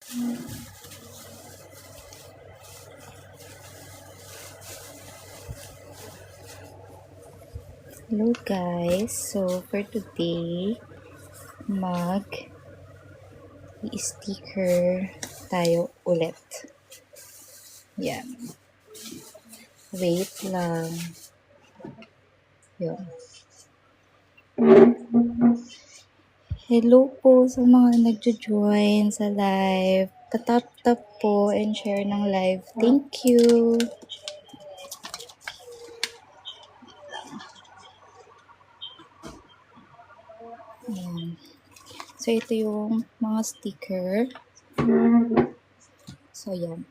Hello guys, so for today, i-sticker tayo ulit. Yan. Wait lang. Yun. Hello po sa mga nagjo-join sa live. Patap-tap po and share ng live. Thank you. Ayan. So, ito yung mga sticker. So, yan.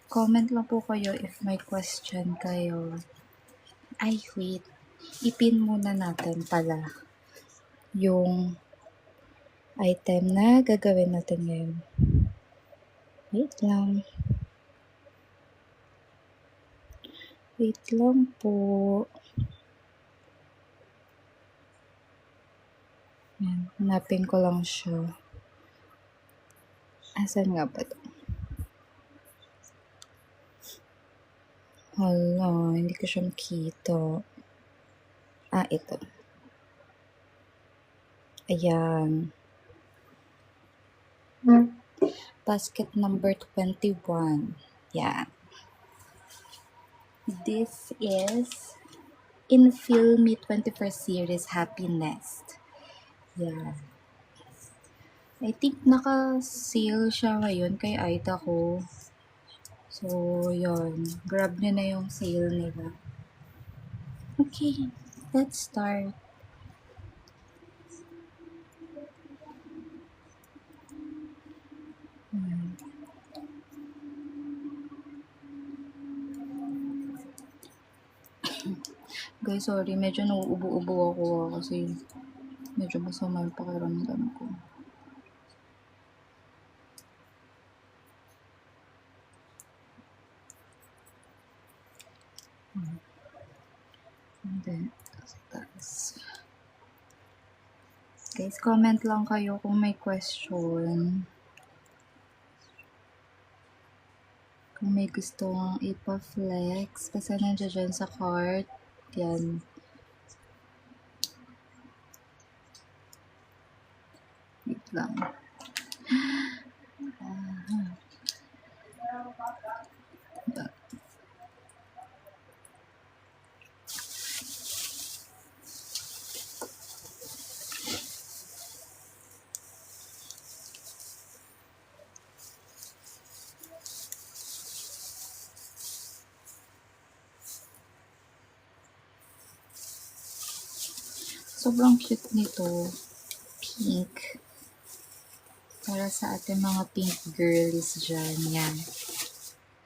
Comment lang po kayo if may question kayo. Ay, wait. Ipin muna natin pala yung item na gagawin natin ngayon. Wait lang. Wait lang po. Yan. Hanapin ko lang siya. Asan nga ba ito? Hala, hindi ko siya makita. Ito. Ayan. Basket number 21. Yan. This is Infill Me 21st Series Happy Nest. Yan. I think naka-sale siya ngayon kay Aida ko. So, yun. Grab nyo na yung sale nila. Okay, let's start. Guys, sorry. Medyo nauubo-ubo ako kasi medyo masama yung pakiramdam ko. And then, taas. Guys, comment lang kayo kung may question. Kung may gustong ipa-flex, basta nandiyan dyan sa cart. Yan. Wait lang. Sobrang cute nito. Pink. Para sa ating mga pink girlies dyan. Yan.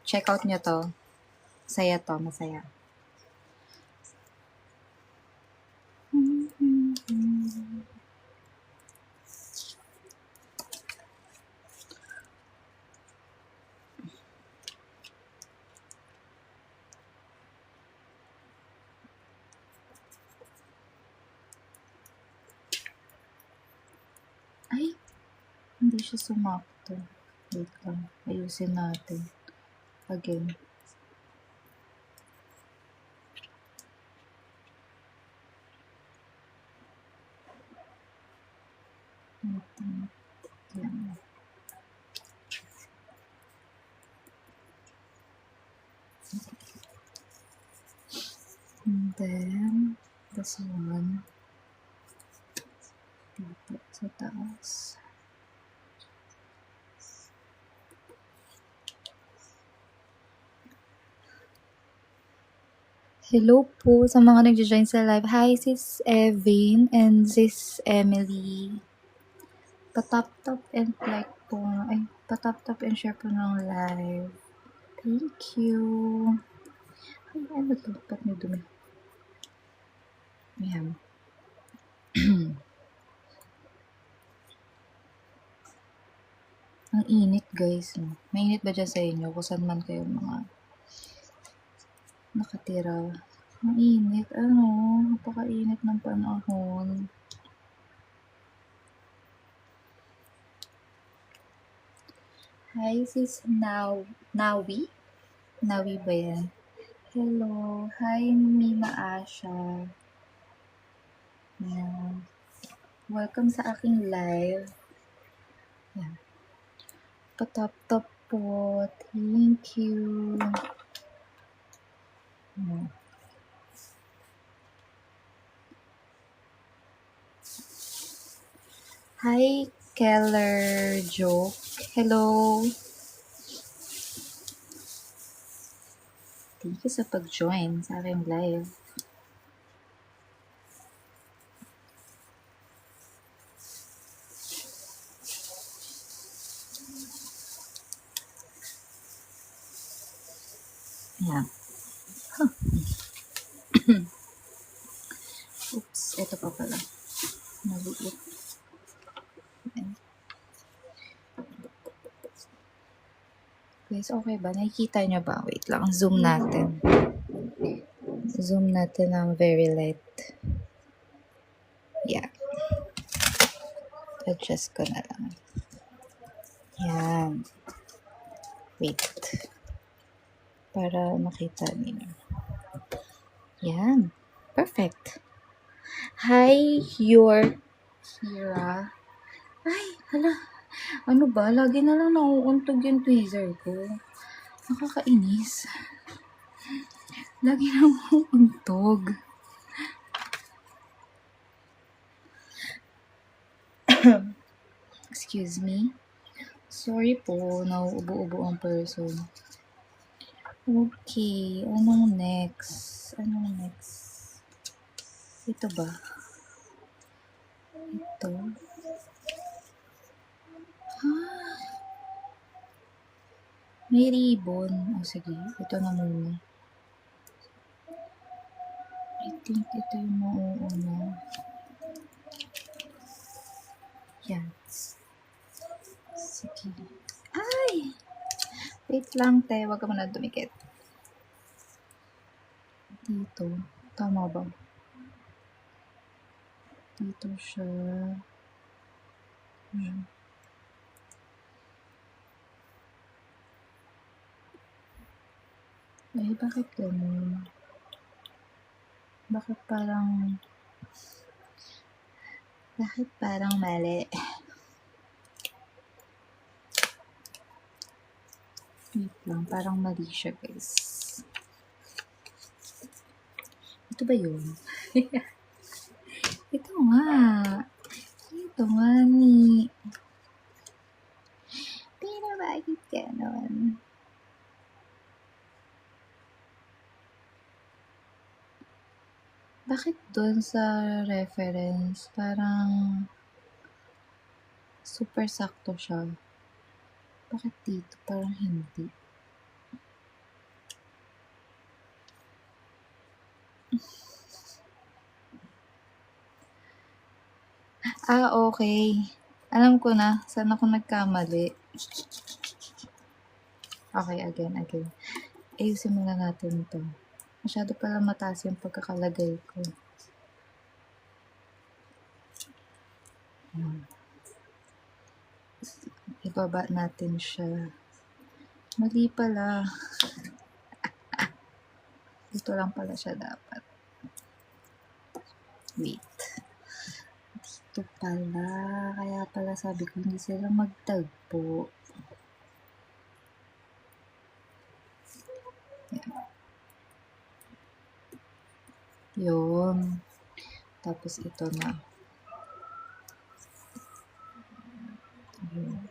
Check out nyo to. Masaya to. Masaya. Ay! Hindi siya sumakto. Wait lang. Ayusin natin. Again. Yan. And then, this one. Dito sa taas. Hello po sa mga nag-join sa live. Hi, sis Evan and sis Emily. Patap-tap and like po. Ay, patap-tap and share po ng live. Thank you. Ay, ano to? Ba't may dumi? Ayan. Ang init guys. No? Mainit ba dyan sa inyo? Kung saan man kayo mga nakatira. Ang init. Napaka-init ng panahon. Hi, sis Nawi? Nawi ba yan? Hello. Hi, Mima Asha. Yan. Welcome sa aking live. Yan. Patap-tap po. Thank you. Yan. Hi, Keller Joke. Hello. Thank you sa pag-join sa aking live. Yan. Oops, ito pa pala. Maliit. Yan. Guys, okay ba? Nakikita nyo ba? Wait lang, zoom natin. Zoom natin ng very light. Yeah. Adjust ko na lang. Yan. Wait. Para makita niyo. Yan. Perfect. Hi, your Kira. Ay, hala. Ano ba? Lagi na lang nauuntog yung tweezer ko. Nakakainis. Lagi na nauuntog. Excuse me. Sorry po, nauubo-ubo ang person. Okay, anong next? Ito ba? Ito? May ribbon. O sige, ito na muna. I think ito yung mauuna. Yan. Sige. Ay! Wait lang, te. Huwag ka muna dumikit. Dito. Tama ba? Dito siya. Yan. Eh, bakit ganun? Bakit parang mali? Wait lang, parang mali siya, guys. Ito ba yun? Ito nga. Ito nga ni. Pero bakit ganon? Bakit doon sa reference, parang super sakto siya? Bakit dito parang hindi? Okay. Alam ko na, saan ako nagkamali. Okay, again. Ayusin muna natin ito. Masyado pala mataas yung pagkakalagay ko. Ibaba natin siya. Mali pala. Dito lang pala siya dapat. Wait. Dito pala. Kaya pala sabi ko hindi sila magtagpo. Yun. Tapos ito na. Yun.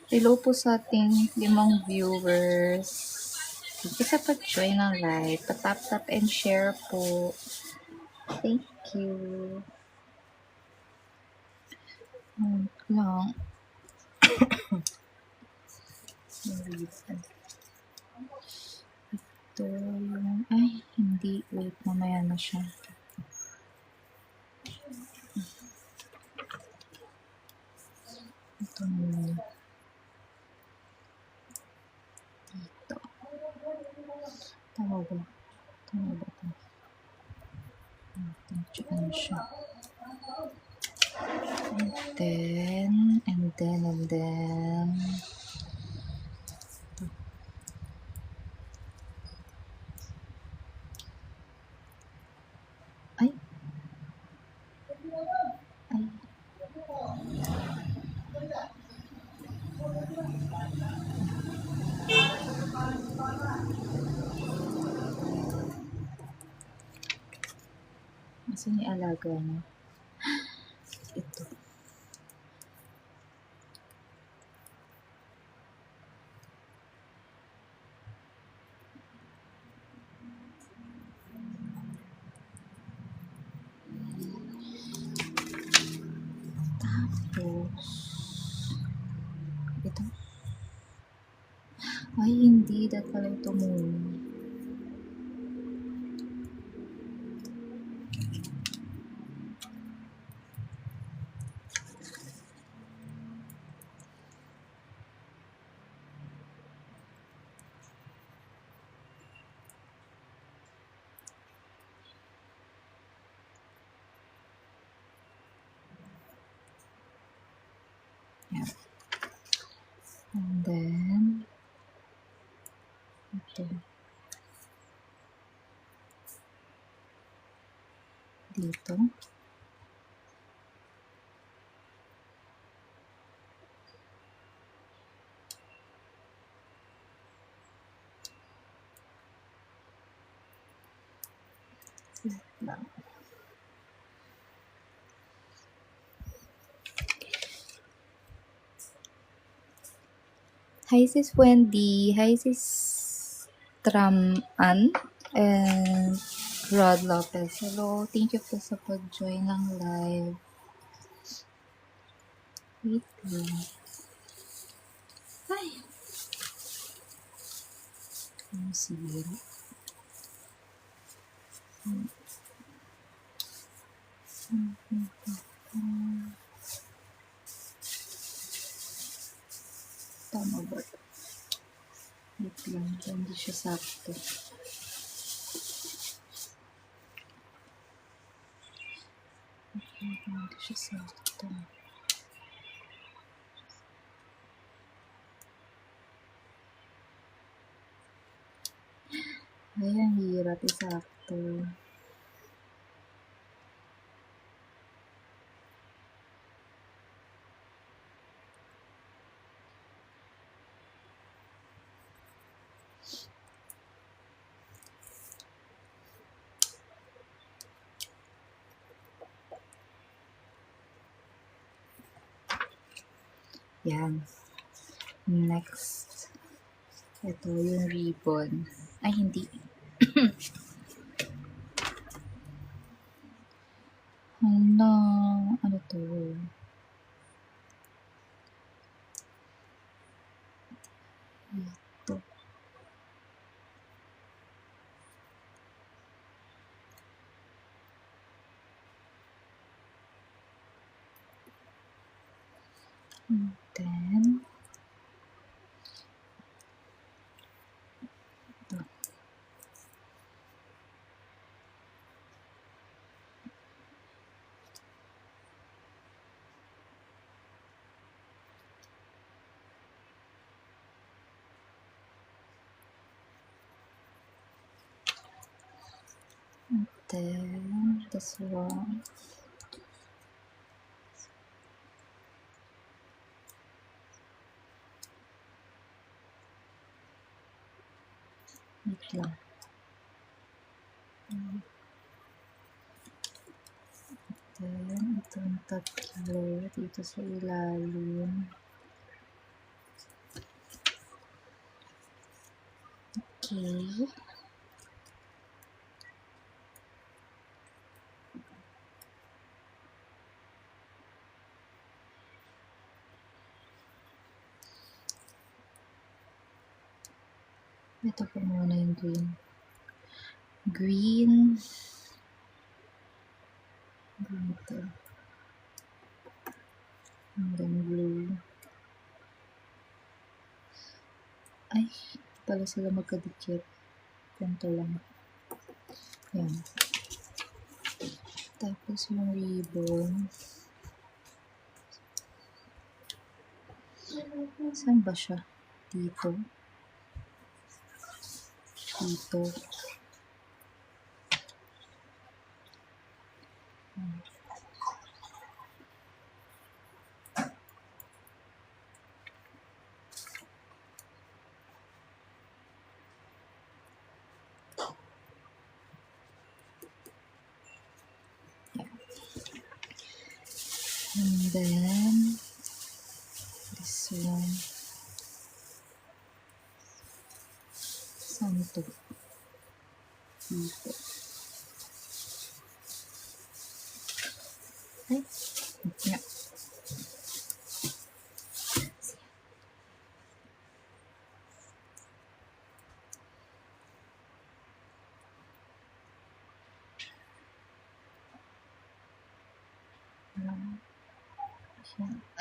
Hello po sa ating 5 viewers. Thank you sa pag-join ng live. Pa-tap and share po. Thank you. Lang. Ito yung... Ay, hindi. Wait, mamaya na siya. Ito muna. Dito. Tama ba? Tama ba ito? Check siya. And then, ay, asan yung alaga niya? Ito. Tapos, ito. Ay, hindi. Dapat pala ito muna. Yeah. And then, ito. Dito. Lang. Hi sis Wendy, hi sis Traman, and Rod Lopez. Hello, thank you po sa pag-join ng live. Wait lang. Ay! Ang sira. Tama ba? Wait lang, hindi siya sakto. Hindi siya sakto. Ay, ang hirap isakto. Yan. Next. Ito yung ribbon. Ay, hindi. Ano to? Ito. And then, ito. And then, this one. Wait lang. Then, itong tatlo dito sa ilalim. Okay. Ito po muna yung green. Green. Ito. And then blue. Ay, pala sila magkadikit. Ganito lang. Yan. Tapos yung ribbon. Saan ba siya? Dito. Dito. And then, this one. Saan ito? Dito. Ay, yeah.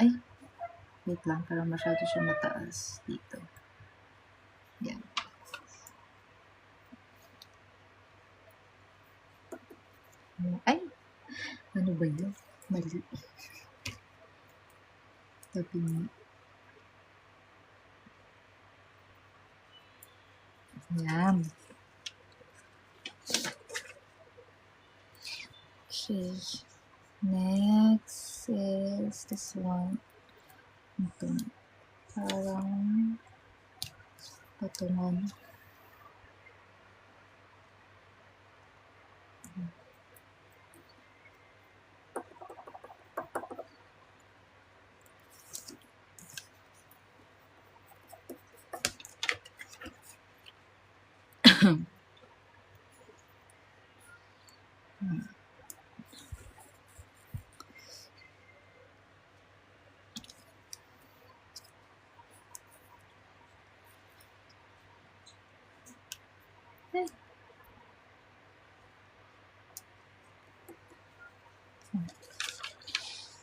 Ay, wait lang, parang masyado siya mataas dito. Yan. Ay, ano ba yun? Mali. Tabi niya. Yan. Okay. Next is this one. Ito. Parang patungan.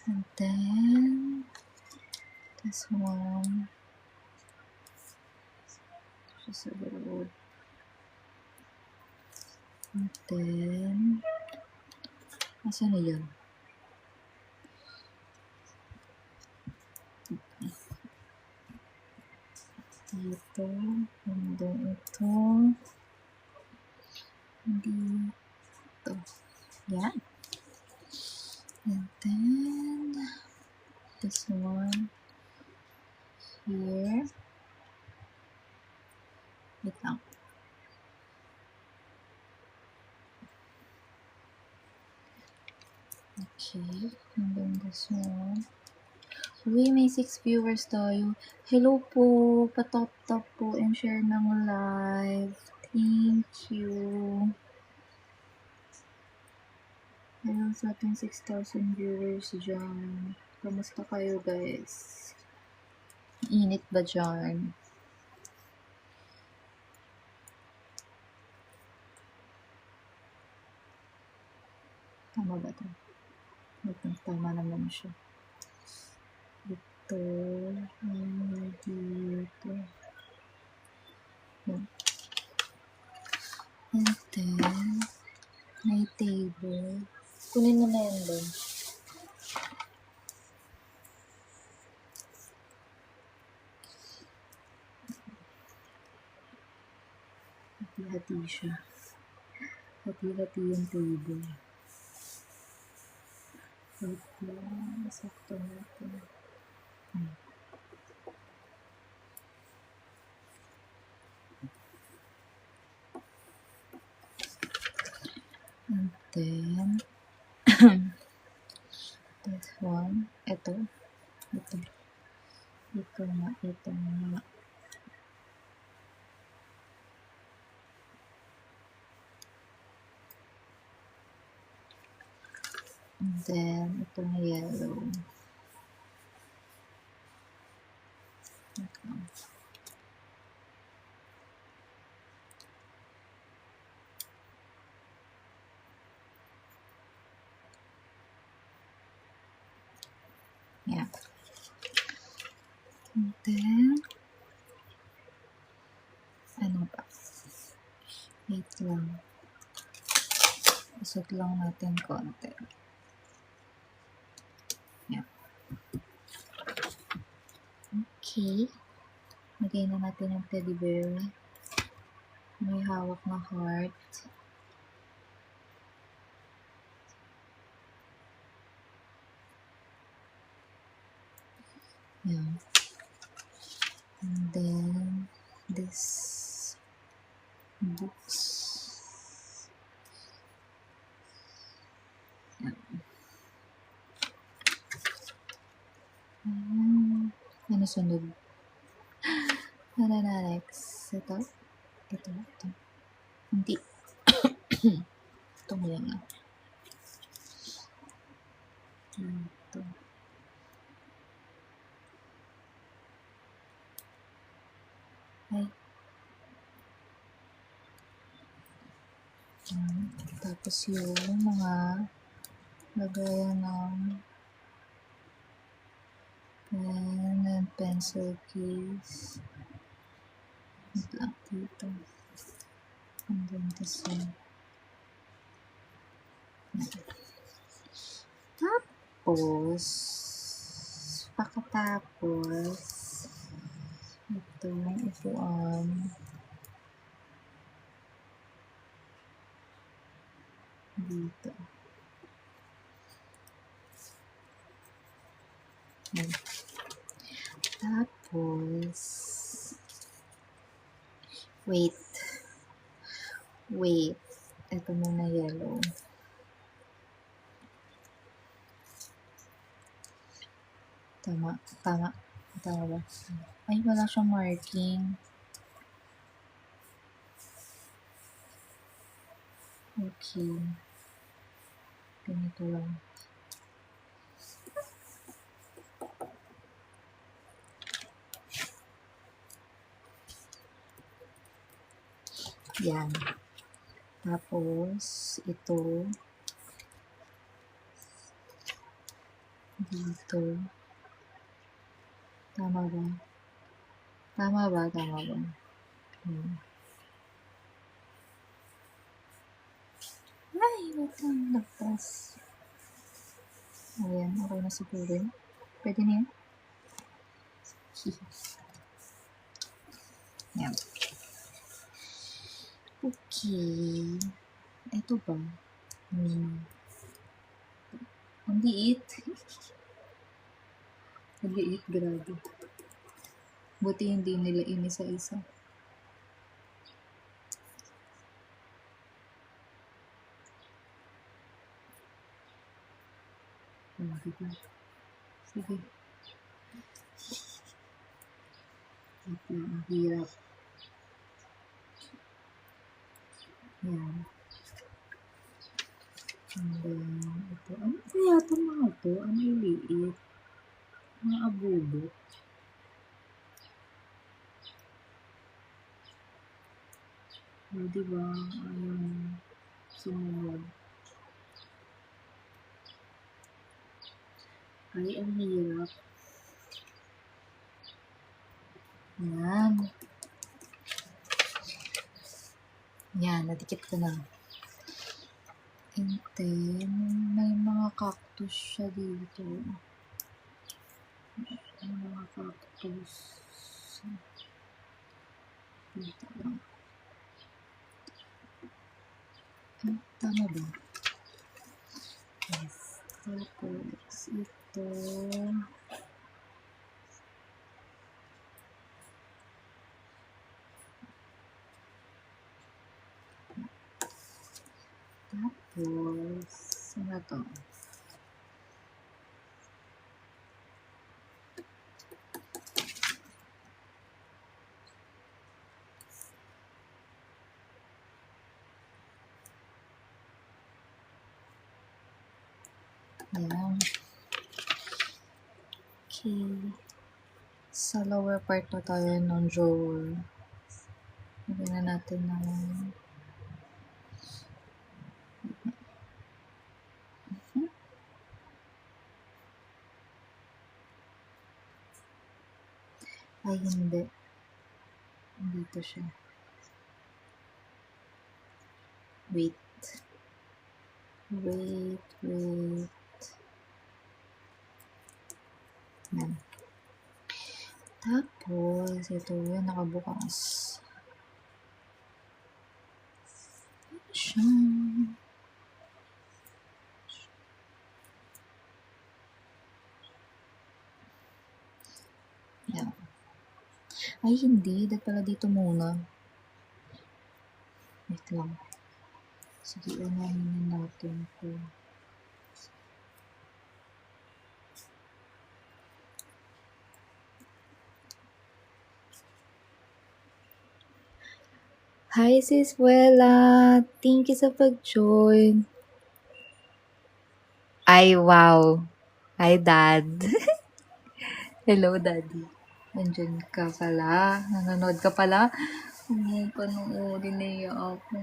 And then this one. Just a little. And then, asan na yan? Dito. And then ito. Dito. Yan. And then, this one here. Wait lang. Okay. And then this one. Uy, may 6 viewers tayo. Hello po. Pa-top po and share ng live. Thank you. Meron sa ating 6,000 viewers dyan. Kamusta kayo, guys? Init ba dyan? Tama ba ito? Tama naman siya. Ito. Dito. Yan. And then, may table. Kunin mo na yan doon. Hati-hati siya. Hati-hati yung table. Wait lang. Sakto natin. And then, this one. Ito. Ito. Ito nga. Ito nga. And then, itong yellow. Okay. Yeah. And then, ano pa? Pansot lang natin konti. Yan. Okay. Lagay na natin yung teddy bear. May hawak na heart. Yan. And then, this books. Yan. Ano sunod? Ano na next? Ito? Ito. Hindi. Ito mo lang ah. Ito. Ay. Tapos yung mga lagayan ng pen and pencil case. Ito lang dito. And then this one. Tapos, pagkatapos, itong upuan. Dito. Ayan. Tapos, wait. Ito muna yellow. Tama ba? Ay, wala siyang marking. Okay. Ganito lang. Yan. Tapos, ito. Dito. Tama ba? Ay, wait lang. Lagpas. Ayan, okay na siguro. Pwede na yan? Yan. Okay. Ito ba? Ang liit. Ang liit, grabe. Buti hindi nila inisa-isa. Sige. Ang hirap. Yan. And then, ito. Ano kaya ito mga ito? Ano yung liit? Mga abubo. O, diba? Ayun. Sumunod. Ay, ang hirap. Yan. Yan, nadikit ko na. And then, may mga cactus siya dito. May mga cactus. Dito lang. Tama ba? Yes. Tapos, ito. Tapos, ano to? Ayan. Okay. Sa lower part na tayo ng drawer. Lagyan na natin ng ay, hindi. Dito siya. Wait. Wait. Yan. Tapos, ito yan, nakabukas. Siya. Yan. Ay, hindi. Dapat pala dito muna. Wait lang. Sige, unahin natin ito. Hi, Sis Wella. Thank you sa pag-join. Ay, wow. Hi, Dad. Hello, Daddy. Nandiyan ka pala. Nanonood ka pala. Panoodin na ako.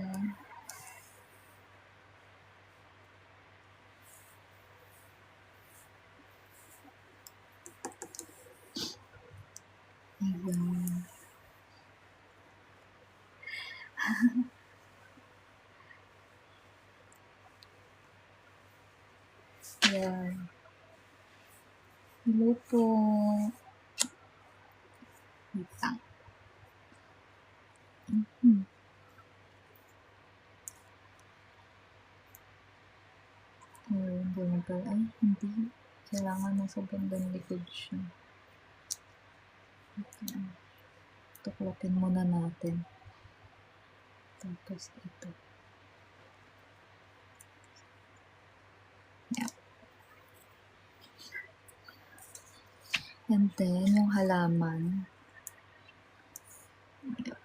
Ayan. Ayan. Hello po. Wait lang. Ayun, ganyan pala. Ay, hindi. Kailangan nasa bandang likod siya. Ayan. Tuklapin muna natin. Tapos ito. Ayan. And then, yung halaman. Ayan.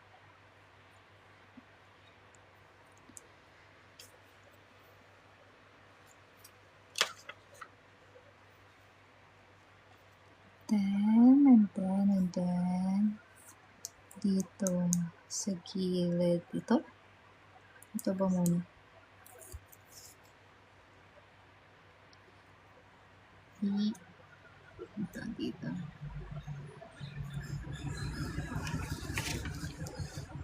And then, dito, sa gilid. Ito? Ito ba muna? Dito.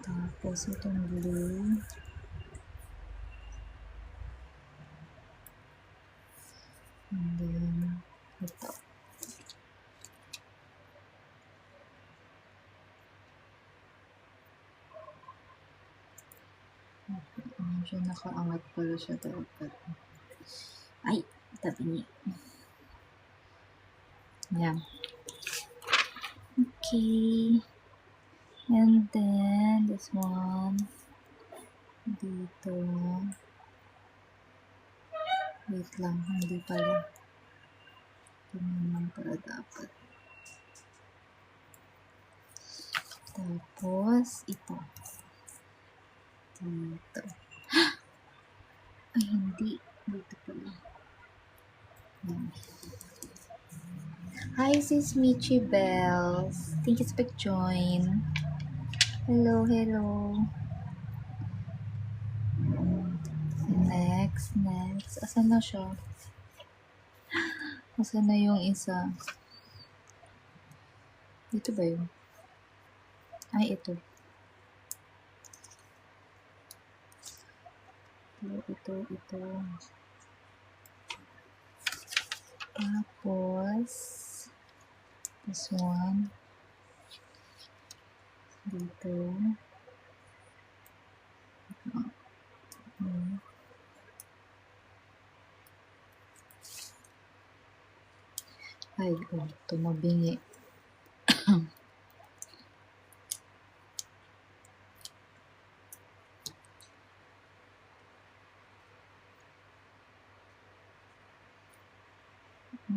Tapos, itong blue. And then, ito. Medyo nakaangat pala siya dapat. Ay, tabi niya. Yan. Okay. And then, this one. Dito. Wait lang, hindi pala. Ito naman pala dapat. Tapos, ito. Dito. Ay, hindi. Dito pala. Yan. Hi, Sis Michi Bells. Thank you for pag-join. Hello. Next. Asan na siya? Asan na yung isa? Dito ba yun? Ay, ito. Ito. Tapos, this one. Dito. Ay, tumabingi.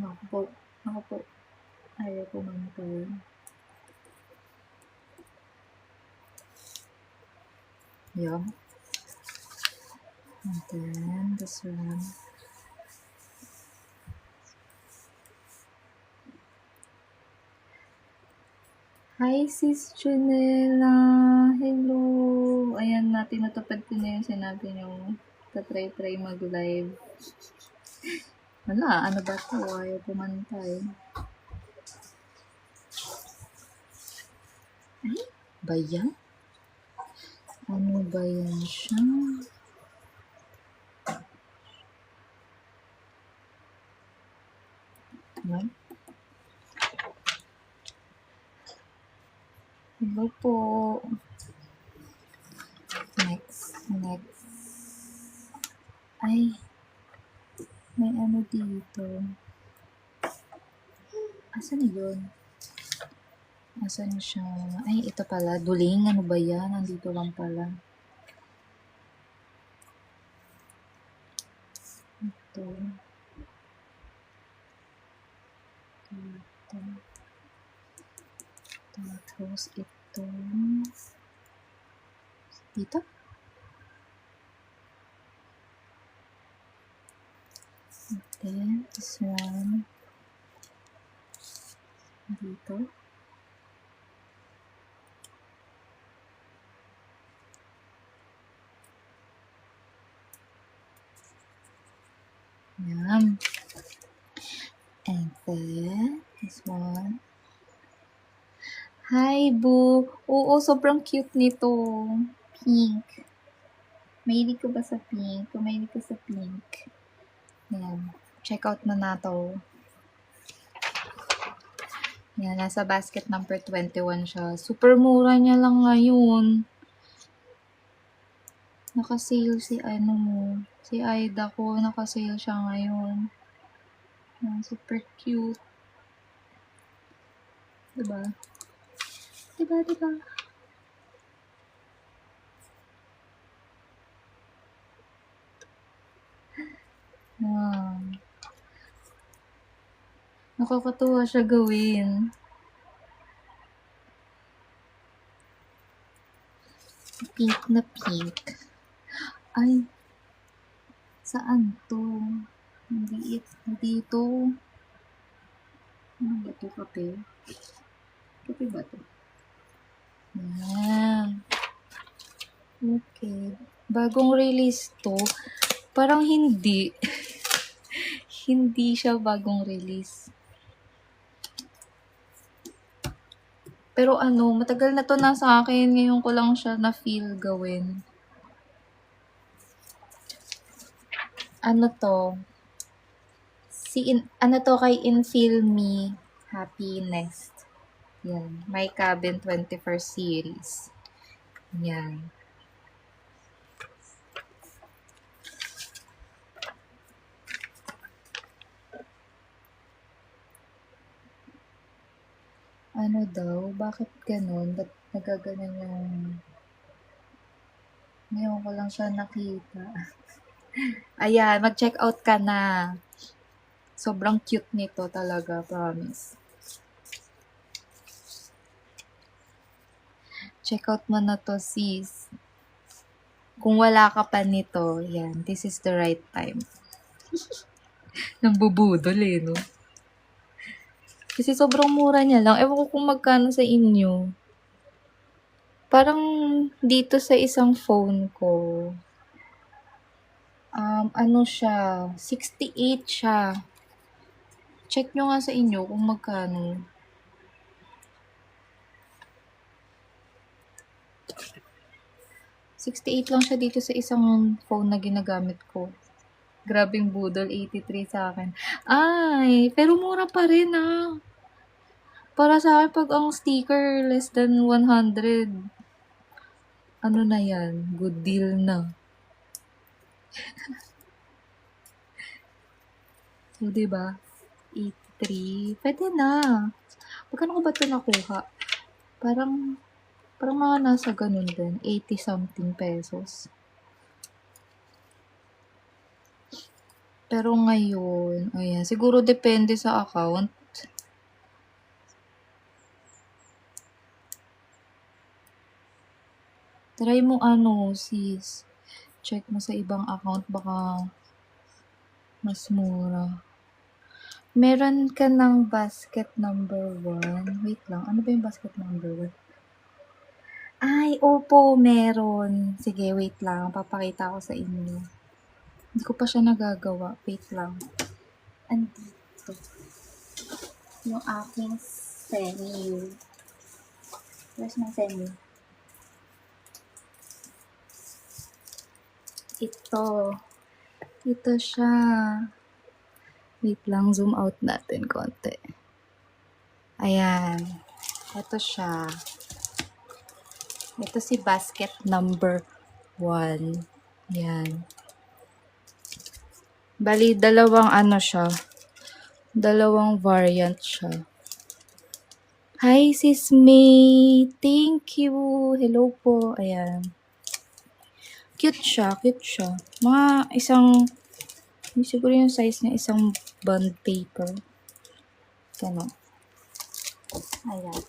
Ako po. Ayaw ko mantay. Yan. And then, this one. Hi, Sis Junella. Hello. Ayan, natupad ko na yung sinabi niyo. Try mag-live. Wala, ano ba ito? Ayaw pumantay. Ay, ba yan? Ano ba yan siya? Hello po. Next. Ay, may ano dito. Asan yun? Asan siya? Ay, ito pala. Duling. Ano ba yan? Nandito lang pala. Ito. Ito. Tapos ito. Dito? Then, this one. Dito. Yan. And then, this one. Hi, Boo! Oo, sobrang cute nito. Pink. Mahilig ka ba sa pink? Kung mahilig ka sa pink. Yan. Check out na nato. Yan, nasa basket number 21 siya. Super mura niya lang ngayon. Naka-sale si ano mo. Si Aida ko, naka-sale siya ngayon. Yan, super cute. Diba? Diba? Wow. Nakakatuwa siya gawin. Pink na pink. Ay, saan to? Hindi ito. Ano ba ito? Kape? Kape ba ito? Yan. Okay. Bagong release to. Parang hindi. Hindi siya bagong release. Pero ano, matagal na to nasa akin. Ngayon ko lang siya na-feel gawin. Ano to? Ano to kay Infill Me Happiness. Yan. My Cabin 21st Series. Yan. Ano daw? Bakit ganun? Ba't nagaganon yung... Ngayon ko lang siya nakita. Ayan, mag-check out ka na. Sobrang cute nito talaga, promise. Check out mo na to, sis. Kung wala ka pa nito, yan, this is the right time. Nambubudol eh, no? Kasi sobrang mura niya lang. Ewan ko kung magkano sa inyo. Parang dito sa isang phone ko, ano siya, 68 siya. Check nyo nga sa inyo kung magkano. $68 lang siya dito sa isang phone na ginagamit ko. Grabing budol, 83 sa akin. Ay, pero mura pa rin ah. Para sa akin, pag ang sticker less than 100, ano na yan, good deal na. So, diba? 83. Pwede na. Magkano ko ba ito nakuha? Parang mga nasa ganun din. 80 something pesos. Pero ngayon, ayan, siguro depende sa account. Try mo ano, sis. Check mo sa ibang account, baka mas mura. Meron ka ng basket number 1. Wait lang, ano ba yung basket number 1? Ay, opo, meron. Sige, wait lang. Papakita ko sa inyo. Hindi ko pa siya nagagawa. Wait lang. Andito. Yung aking semi. Where's my semi? Ito siya. Wait lang, zoom out natin konti. Ayan. Ito siya. Ito si basket number 1. Yan. Bali, dalawang variant siya. Hi, Sis May! Thank you! Hello po. Ayan. Cute siya. Mga siguro yung size niya isang bond paper. Ganon. Ayan.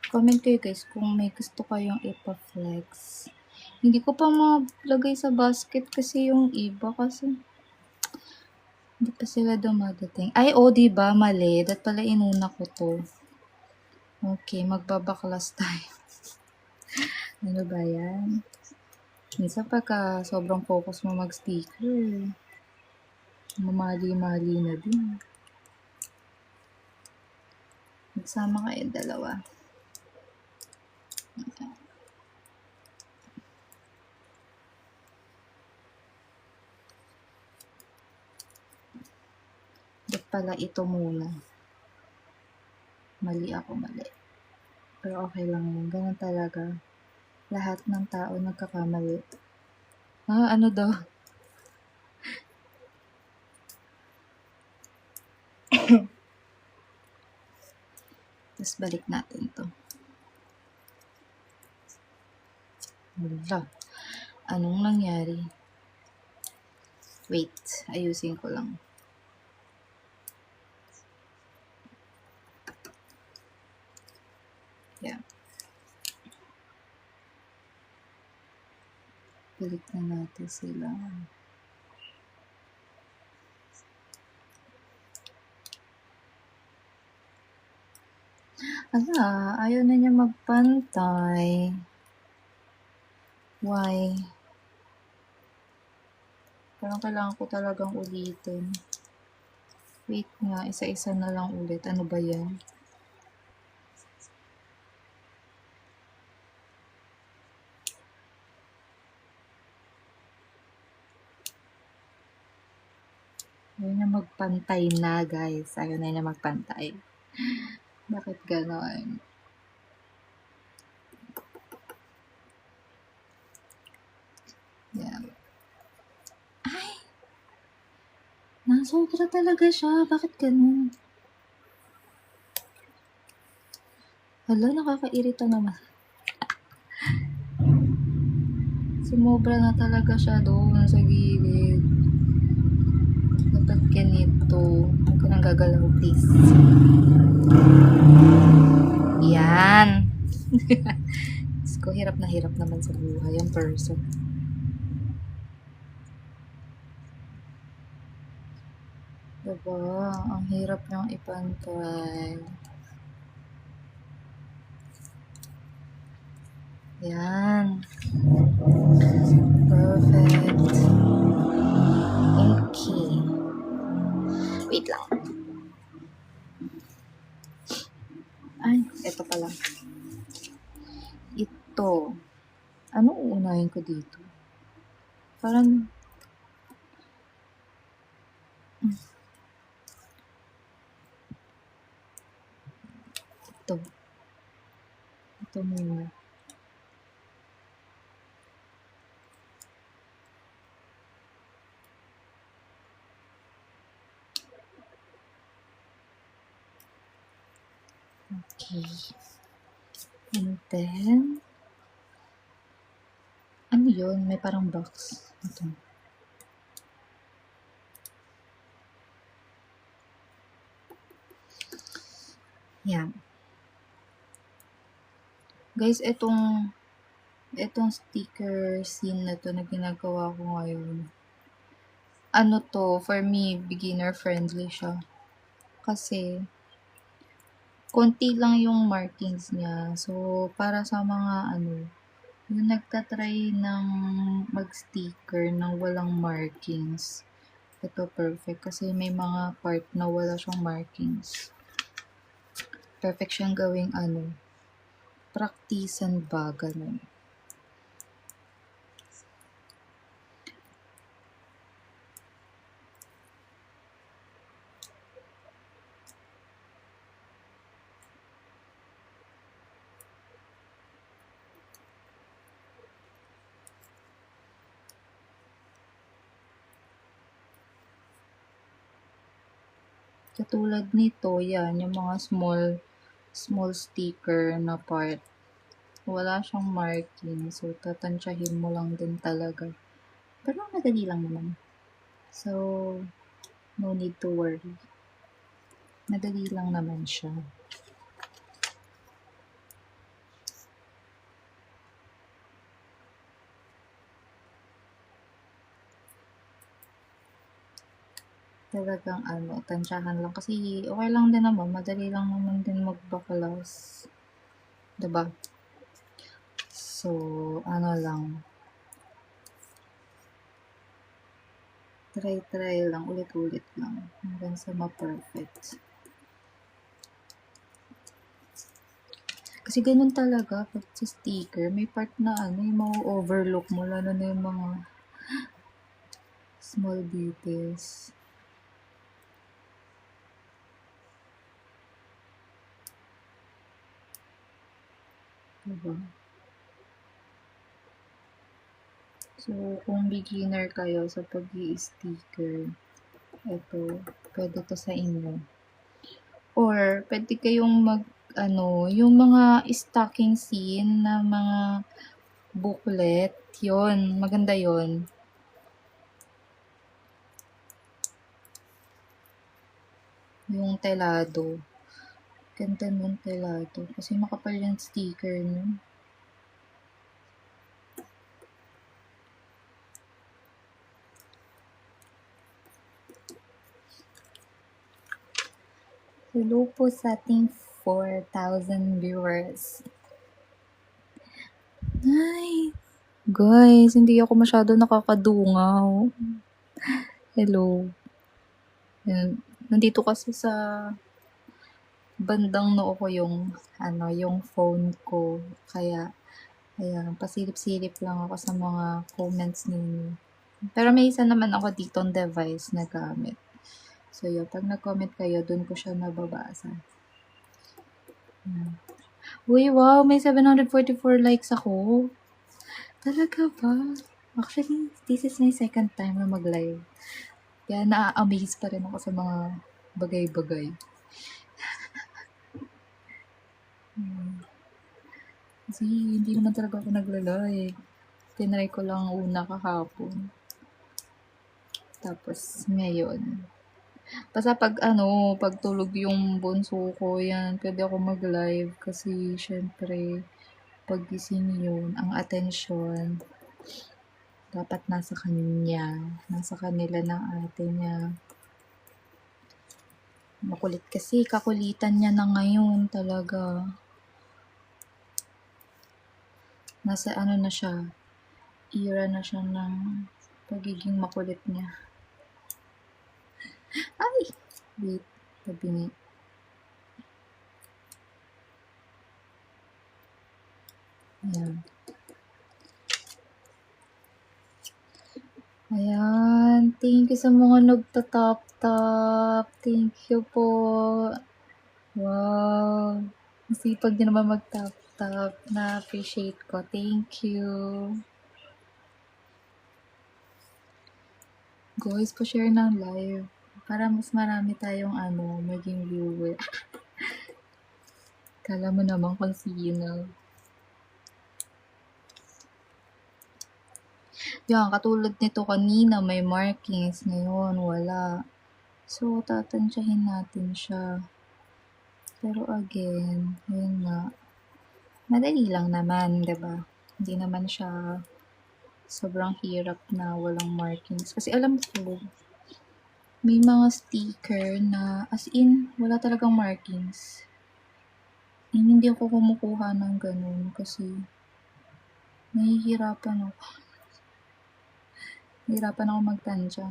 Comment kayo guys kung may gusto kayong ipa-flex. Hindi ko pa malagay sa basket kasi yung iba kasi hindi pa sila dumadating. Ay, diba? Mali. Dat pala inuna ko to. Okay, magbabaklas tayo. Ano ba yan? Minsan pagka sobrang focus mo mag-sticker, mamali-mali na din. Magsama kayo dalawa. Ba't pala ito muna? Mali. Pero okay lang yun. Ganun talaga. Lahat ng tao nagkakamali. Ano daw? Tapos balik natin to. Wala. Anong nangyari? Wait. Ayusin ko lang. Yeah. Balik na natin sila. Ayaw na niya magpantay. Why? Parang kailangan ko talagang ulitin. Wait nga, isa-isa na lang ulit. Ano ba yan? Ayaw na magpantay na, guys. Ayaw na niya magpantay. Bakit ganon? Yan. Ay! Nasobra talaga siya. Bakit ganon? Hala, nakakairita naman. Sumobra na talaga siya doon sa gilid. Dapat ganito. Huwag ka nang gagalaw, please. Yan. Ko hirap naman sa buhay yung person. Diba? Ang hirap niyang ipantay. Yan. Perfect. Okay. Wait lang. Ay, ito pala. Ito. Ano uunahin ko dito? Parang ito muna. Okay. And then, ano yun? May parang box. Ito. Yan. Guys, itong sticker scene na to na ginagawa ko ngayon. Ano to, for me, beginner friendly siya. Kasi, konti lang yung markings niya. So, para sa mga yung nagtatry ng mag-sticker ng walang markings. Ito perfect kasi may mga part na wala siyang markings. Perfect siyang gawing practicean ba, ganun. Katulad nito, yan, yung mga small sticker na part. Wala siyang marking. So, tatansyahin mo lang din talaga. Pero madali lang naman. So, no need to worry. Madali lang naman siya. Talagang tansyahan lang. Kasi okay lang din naman. Madali lang naman din magbaklas. Diba? So, lang. Try lang. Ulit-ulit lang. Hanggang sa ma-perfect. Kasi ganun talaga pag sa sticker, may part na yung ma-overlook mo, lalo na yung mga small details. Diba? So, kung beginner kayo sa pag-i-sticker, ito, pwede to sa inyo. Or, pwede kayong yung mga stocking scene na mga booklet, yon maganda yon. Yung telado. Ganda nun telado. Kasi makapal yung sticker nun. Hello po sa ating 4,000 viewers. Ay, guys, hindi ako masyado nakakadungaw. Hello. Yan. Nandito kasi sa bandang noo ko yung phone ko. Kaya, ayan, pasilip-silip lang ako sa mga comments ninyo. Pero may isa naman ako ditong device na gamit. So, yun, pag nag-comment kayo, dun ko siya nababasa. Uy, wow, may 744 likes ako. Talaga ba? Actually, this is my second time na mag-live. Kaya na-amaze pa rin ako sa mga bagay-bagay. Kasi hindi naman talaga ako nagla-live. Tinry ko lang una kahapon. Tapos, ngayon. Basta pag tulog yung bunso ko, yan, pwede ako mag-live kasi, syempre, pag gising yun, ang atensyon, dapat nasa kanya, nasa kanila ng ate niya. Makulit kasi, kakulitan niya na ngayon talaga. Nasa na siya, era na siya ng pagiging makulit niya. Ay! Wait, tabingi. Ayan. Ayan. Thank you sa mga nagtatap-tap. Thank you po. Wow. Masipag din naman mag-tap-tap. Na-appreciate ko. Thank you. Guys, pa-share ng live. Para mas marami tayong maging viewer. Kala mo naman kung sino. Yan, katulad nito kanina, may markings. Ngayon, wala. So, tatansyahin natin siya. Pero again, yun nga. Madali lang naman, diba? Hindi naman siya sobrang hirap na walang markings. Kasi alam ko, may mga sticker na as in, wala talagang markings. Hindi ako kumukuha ng ganun kasi nahihirapan ako. Nahihirapan ako magtansya.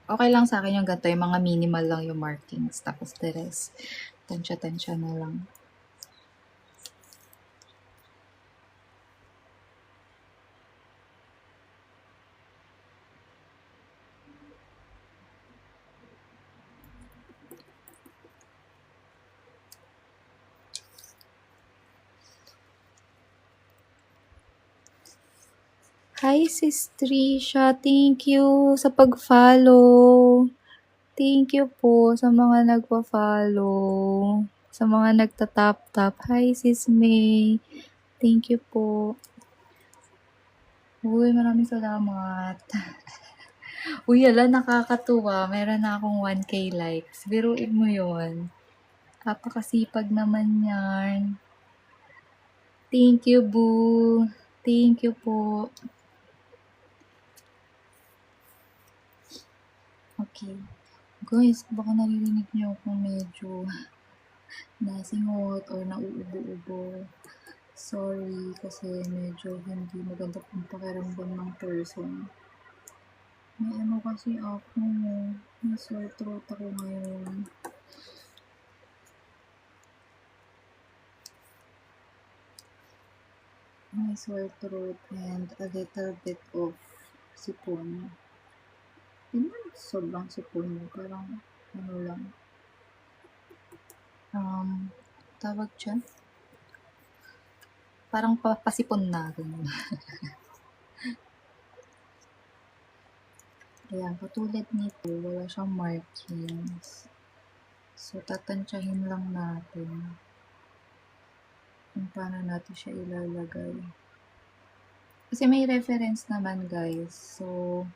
Okay lang sa akin yung ganito, yung mga minimal lang yung markings. Tapos the rest, tansya-tansya na lang. Hi, Sis Trisha. Thank you sa pag-follow. Thank you po sa mga nagpa-follow. Sa mga nagtatap-tap. Hi, Sis May. Thank you po. Uy, maraming salamat. Uy, ala, nakakatuwa. Meron na akong 1K likes. Biruin mo yon. Kapakasipag naman yan. Thank you, boo. Thank you po. Okay. Guys, baka naririnig niyo ako medyo nasingot or nauubo-ubo. Sorry kasi medyo hindi maganda pong pakiramdam ng person. May ano kasi ako, may sore throat ako ngayon. May sore throat and a little bit of sipon. Hindi naman sobrang sipon mo, parang ano lang. Tawag dyan? Parang pasipon na. Ganun. Ayan, katulad nito, wala siyang markings. So, tatansyahin lang natin kung paano natin siya ilalagay. Kasi may reference naman, guys. So,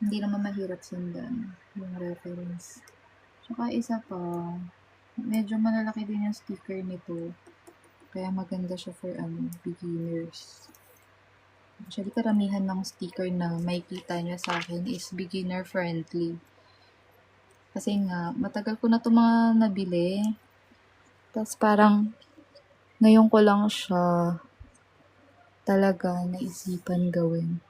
hindi naman mahirap sundan yung reference. Tsaka isa pa, medyo malalaki din yung sticker nito. Kaya maganda siya for beginners. Actually, karamihan ng sticker na makikita nyo sa akin is beginner friendly. Kasi nga, matagal ko na ito mga nabili. Tapos parang, ngayon ko lang siya talaga naisipan gawin.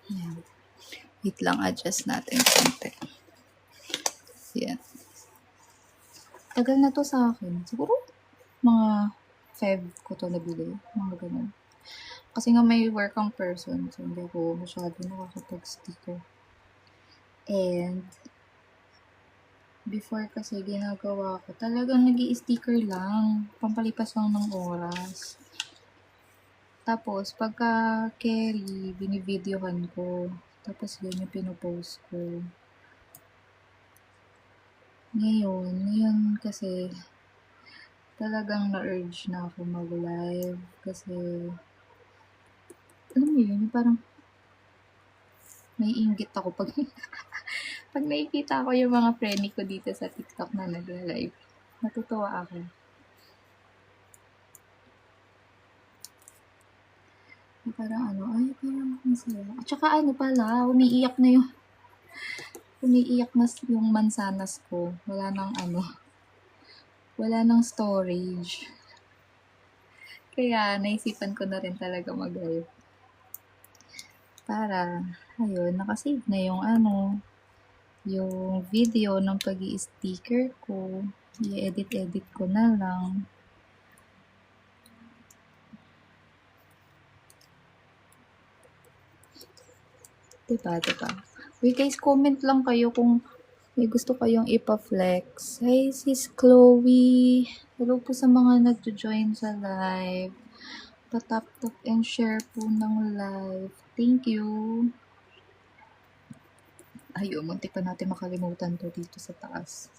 Yan. Wait lang, adjust natin konti. Yan. Tagal na to sa akin. Siguro, mga Feb ko to nabili. Mga ganun. Kasi nga may work ang person. So, hindi ako masyado nakakapag-sticker. And, before kasi ginagawa ko, talagang nag-i-sticker lang. Pampalipas lang ng oras. Tapos, pagka carry, binivideohan ko. Tapos, yun yung pinopost ko. Ngayon kasi, talagang na-urge na ako mag-live. Kasi, alam mo yun, parang, naiinggit ako pag pag nakikita ko yung mga friend ko dito sa TikTok na nag-live. Natutuwa ako. Parang parang masaya. At saka pala, umiiyak na yung mansanas ko. Wala nang storage. Kaya, naisipan ko na rin talaga mag-live. Para, ayun, nakasave na yung video ng pag-i-sticker ko. I-edit ko na lang. Diba? Uy guys, comment lang kayo kung may gusto kayong ipa-flex. Hi sis Chloe. Hello po sa mga nagjo-join sa live. Pa-tap and share po ng live. Thank you. Ayun, muntik pa natin makalimutan to dito sa taas.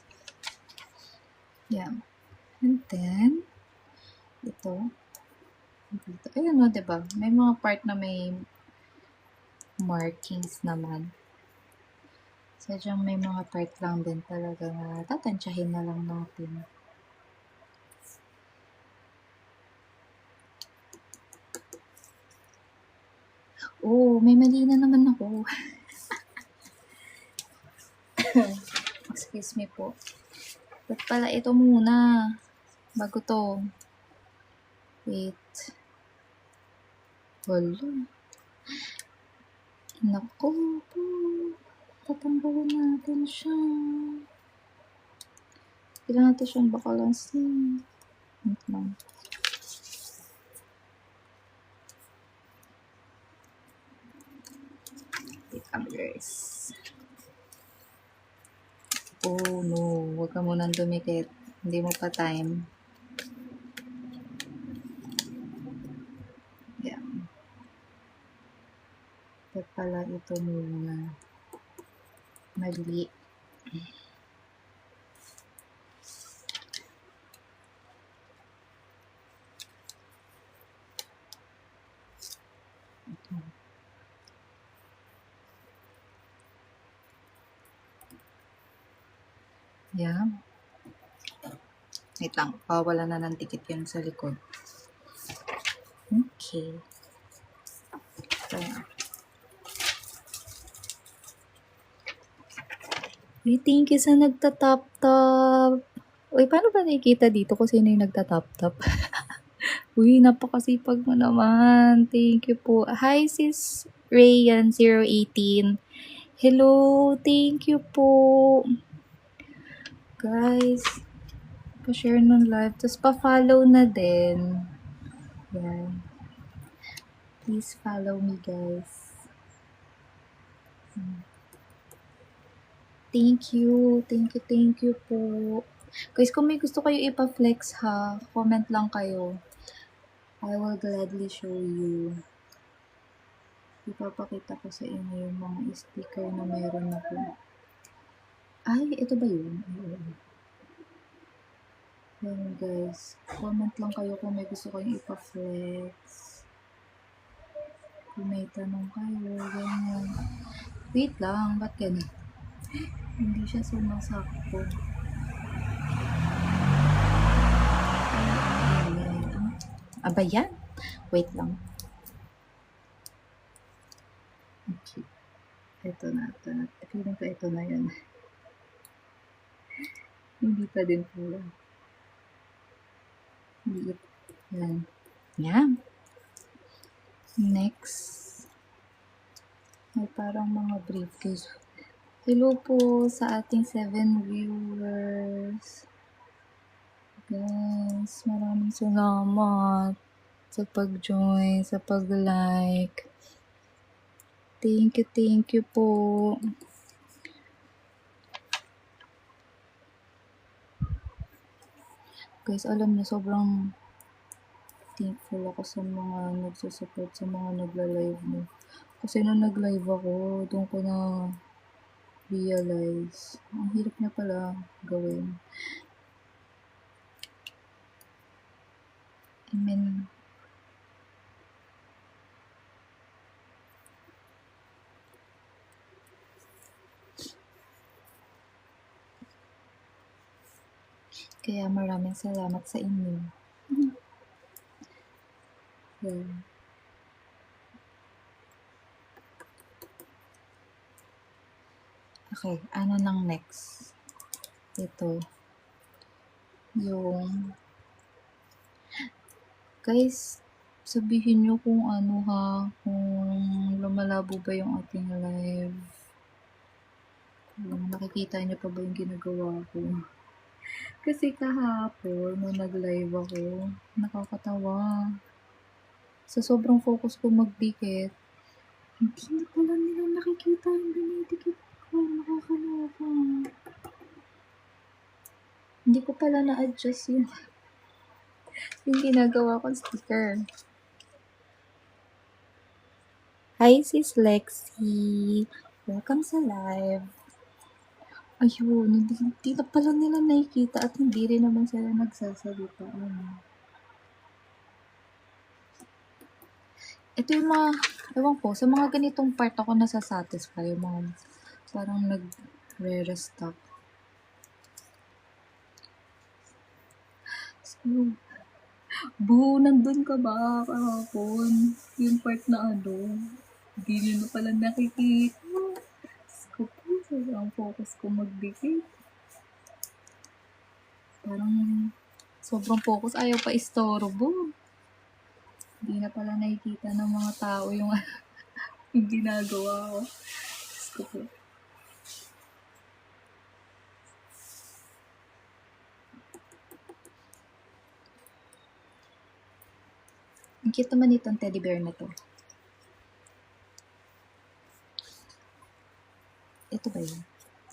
Yan. And then, ito. Dito. Ayun diba? May mga part na may markings naman. Sadyang may mga part lang din talaga na tatansyahin na lang natin. Oh, may mali na naman ako. Excuse me po. Ba't pala ito muna? Bago to. Wait. Wala. Naku po. Tatanggalin natin siya. Kailangan natin siyang bakalansin. Wait lang. Wait lang guys. Oh no. Huwag ka munang dumikit. Hindi mo pa time. Dapat pala ito muna. Mali. Yan. Wait lang. Wala na ng tikit yan sa likod. Okay. So, thank you sa nagtatap-tap. Uy, paano ba nakikita dito kung sino yung nagtatap-tap? Uy, napakasipag mo naman. Thank you po. Hi, sis Rayan018. Hello, thank you po. Guys, pa-share ng live. Tapos pa-follow na din. Yan. Please follow me, guys. Thank you. Thank you po. Guys, kung may gusto kayo ipa-flex ha, comment lang kayo. I will gladly show you. Ipapakita ko sa inyo yung mga sticker na meron ako. Ay, ito ba yun? Yan guys. Comment lang kayo kung may gusto kayong ipa-flex. Kung may tanong kayo, ganyan. Wait lang, ba't ganun? Hindi siya sumasakto. Aba yan? Wait lang. Okay. Ito na. Feeling ko ito na yan. Hindi pa din pula. Liit. Yan. Yan. Next. May parang mga briefcase. Hello po sa ating 7 viewers. Guys, maraming salamat sa pag-join, sa pag-like. Thank you po. Guys, alam niyo, sobrang thankful ako sa mga nagsusupport, sa mga nagla-live mo. Kasi nung nag-live ako, doon ko na realize, ang hirap niya pala gawin. I mean, kaya maraming salamat sa inyo. Yeah. Okay, ano nang next? Ito. Yung guys, sabihin nyo kung ano ha, kung lumalabo ba yung ating live. Kung nakikita nyo pa ba yung ginagawa ko. Kasi kahapon, nung nag-live ako, nakakatawa. Sa sobrang focus ko magdikit, hindi na pala nila nakikita yung dinidikit ko. Nakakaloka. Hindi ko pala na-adjust yung ginagawa kong sticker. Hi, sis Lexi. Welcome sa live. Ayun, hindi na pala nila nakikita at hindi rin naman sila nagsasalita. Ito yung mga, ewan ko, sa mga ganitong part ako nasasatisfy. Yung mga parang nag-re-restock. So, nandun ka ba kahapon? Yung part na hindi nyo na pala nakikita. Sobrang focus ko magdikit. Parang sobrang focus, ayaw pa istorbo. Hindi na pala nakikita ng mga tao yung ginagawa ko. Diyos ko po. Ang cute naman itong teddy bear na to. Ito ba yun?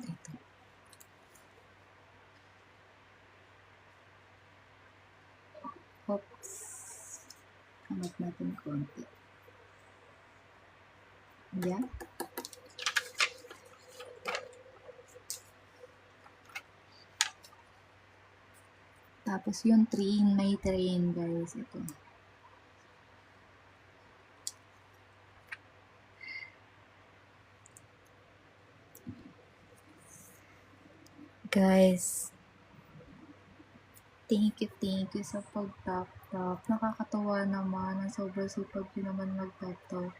Ito. Oops. Hangat natin konti. Yeah. Tapos yung train, may train guys. Ito. Guys, thank you sa pag-tap-tap. Nakakatawa naman. Ang sobrang sipag ko naman mag-tap-tap.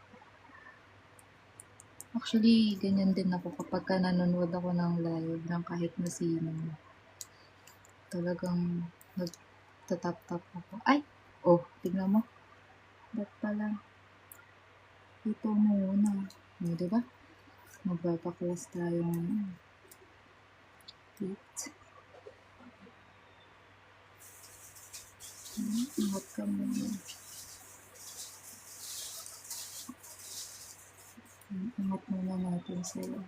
Actually, ganyan din ako kapag ka nanonood ako ng live ng kahit na sino. Talagang nag-tap-tap ako. Ay! Oh, tignan mo. Ba't pala? Ito muna. O, diba? Magbabaklas tayo ng wait. Ingat ka muna. Ingat muna natin sila.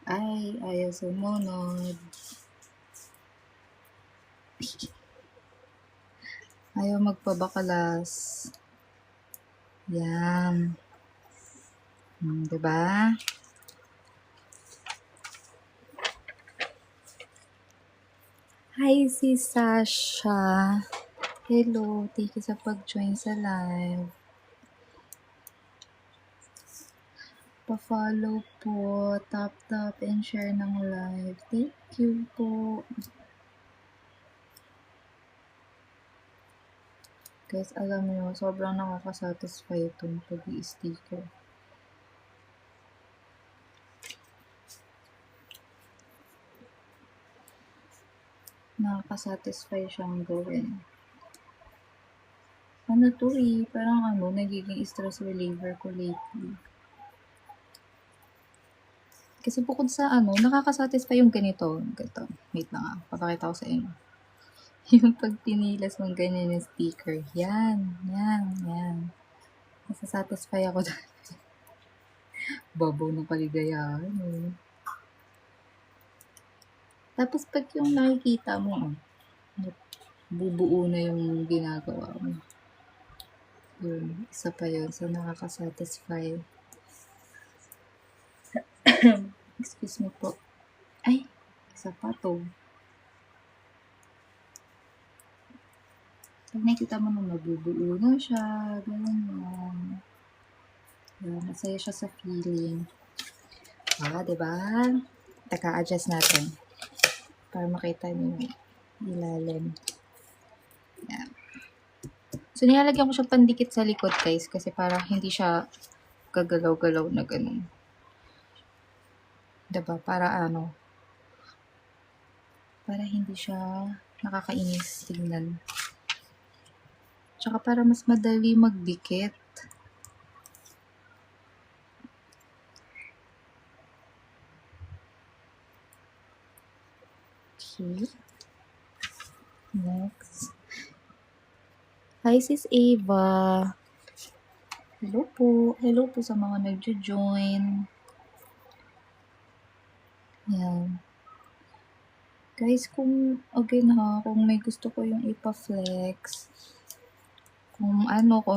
Ay, ayaw sumunod. Ayaw magpabakalas. Yan. Diba? Hi, si Sasha. Hello. Thank you sa pag-join sa live. Pa-follow po. Tap and share ng live. Thank you po. Guys, alam niyo, sobrang nakakasatisfy itong pag-i-sticker. Nakakasatisfy siyang gawin. Ano to parang nagiging stress reliever ko lately. Kasi bukod sa nakakasatisfy yung ganito. Wait lang papakita ko sa inyo. Yung pag pinilas mong ganyan yung sticker. Yan. Nasasatisfy ako doon. Babaw ng kaligayahan. Tapos pag yung nakikita mo, bubuo na yung ginagawa mo. Yun, isa pa yun. So, nakakasatisfy. Excuse me po. Ay, isa pa to. Pag nakikita mo na mabubuo na siya, ganyan. Yan, masaya siya sa feeling. Diba? Taka, adjust natin. Para makita niyo ilalim. Yan. So, nilalagyan ko siya pandikit sa likod, guys, kasi para hindi siya gagalaw-galaw na ganun. Diba? Para para hindi siya nakakainis tingnan. Tsaka para mas madali magdikit. Okay. Next. Hi, Sis Ava. Hello po. Hello po sa mga nagjo-join. Yan. Guys, kung may gusto ko yung ipa-flex, kung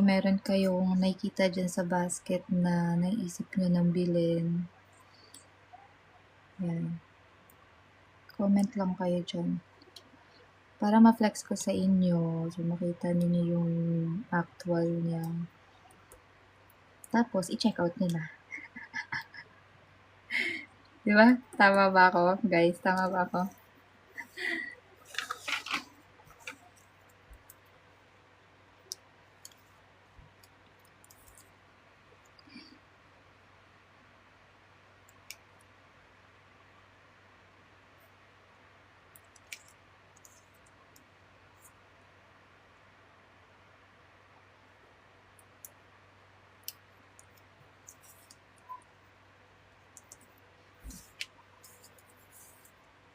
meron kayong nakikita dyan sa basket na naisip nyo nang bilhin, yan. Comment lang kayo dyan. Para ma-flex ko sa inyo, so makita niyo yung actual niya. Tapos, i-check out nyo na. Diba? Tama ba ako? Guys, tama ba ako?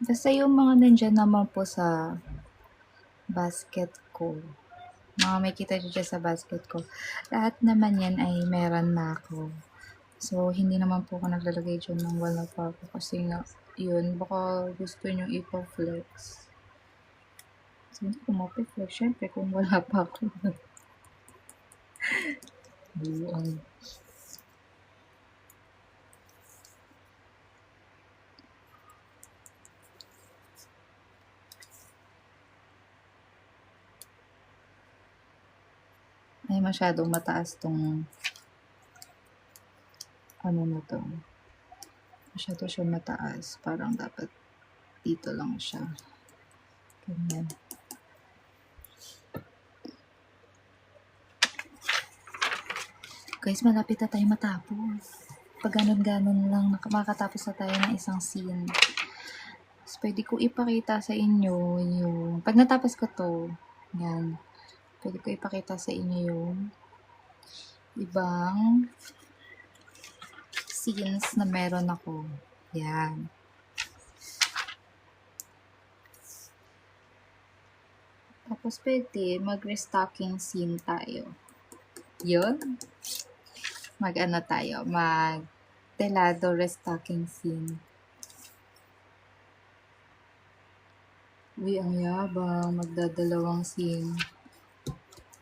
Basta yung mga nandyan naman po sa basket ko, mga may kita dyan sa basket ko, lahat naman yan ay meron na ako. So, hindi naman po ako naglalagay dyan ng wala pa ako kasi nga, yun, baka gusto nyo ipa-flex. So, hindi ko mapiflex, syempre, kung wala pa ako. Buwan. Ay, masyadong mataas tong ano na to. Masyado siya mataas. Parang dapat dito lang siya. Ganyan. Guys, malapit na tayo matapos. Pag ganun-ganun lang, makatapos na tayo ng isang scene. So, pwede ko ipakita sa inyo yung... Pag natapos ko to, yan. Pwede ko ipakita sa inyo yung ibang scenes na meron ako. Yan. Tapos pwede mag-restocking scene tayo. Yun. Mag-ano tayo, mag-telado restocking scene. Uy, ang yabang, magdadalawang scene.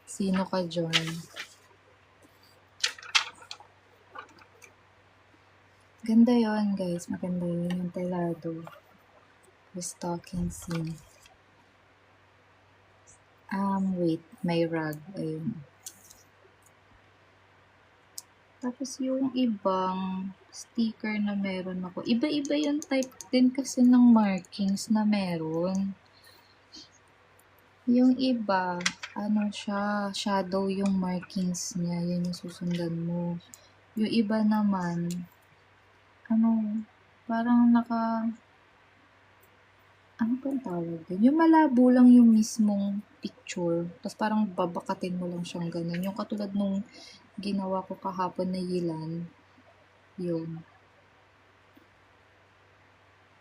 Sino ka dyan? Ganda yon guys, maganda yun yung telado. Restocking scene. Wait, may rug. Ayun. Tapos yung ibang sticker na meron ako, iba-iba yung type din kasi ng markings na meron. Yung iba, ano siya, shadow yung markings niya, yun yung susundan mo. Yung iba naman, ano, parang ano ba yung tawag din? Yung malabo lang yung mismong picture, tapos parang babakatin mo lang siyang ganun. Yung katulad nung ginawa ko kahapon na yilan, yun.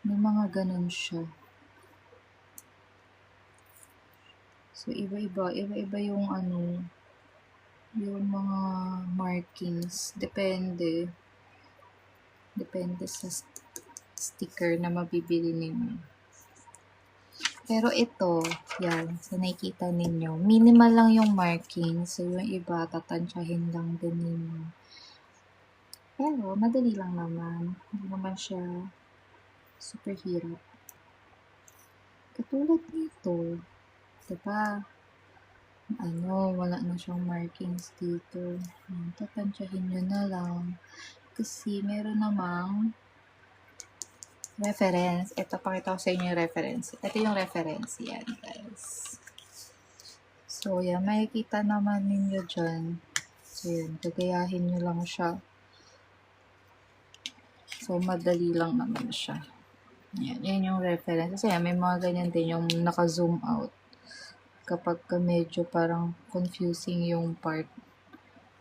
May mga ganun siya. So, iba-iba yung ano, yung mga markings. Depende sa sticker na mabibili ninyo. Pero ito, yan, sa nakikita ninyo, minimal lang yung markings. So, yung iba, tatansyahin lang din ninyo. Pero, madali lang naman. Hindi naman siya super hirap. Katulad nito, diba? Wala na siyang markings dito. Tatansyahin nyo na lang. Kasi meron namang reference. Ito, pakita ko sa inyo yung reference. Ito yung reference. Yan, guys. So, yan. Makikita naman ninyo dyan. So, yan. Gagayahin nyo lang siya. So, madali lang naman siya. Yan. Yan yung reference. Kasi yan, may mga ganyan din yung naka-zoom out. Kapag medyo parang confusing yung part.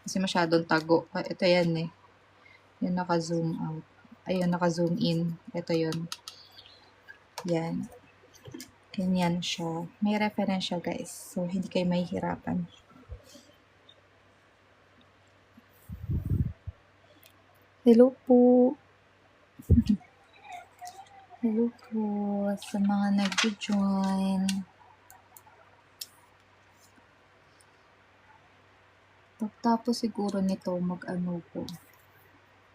Kasi masyadong tago. Ito yan eh. Yung naka-zoom out. Ayun, naka-zoom in. Ito yun. Yan. Ganyan siya. May reference siya, guys. So, hindi kayo mahihirapan. Hello po. Hello po sa mga nag-join. Pagtapos siguro nito,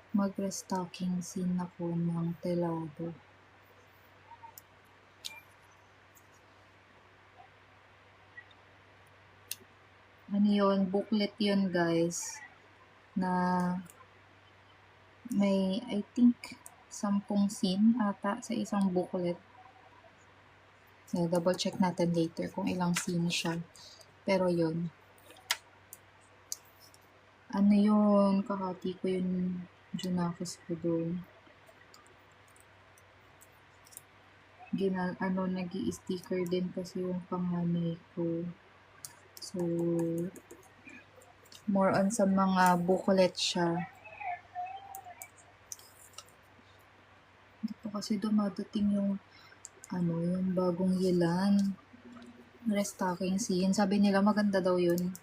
mag-restocking scene ako ng telado. Ano yun? Booklet yun, guys. Na may, I think, 10 scene ata sa isang booklet. So, double check natin later kung ilang scene siya. Pero yun. Ano yun? Kahati ko yun. Junakis ko doon. Nag-i-sticker din kasi yung panganay ko. So, more on sa mga booklet siya. Hindi pa kasi dumadating yung bagong yilan. Restocking scene. Sabi nila maganda daw yun.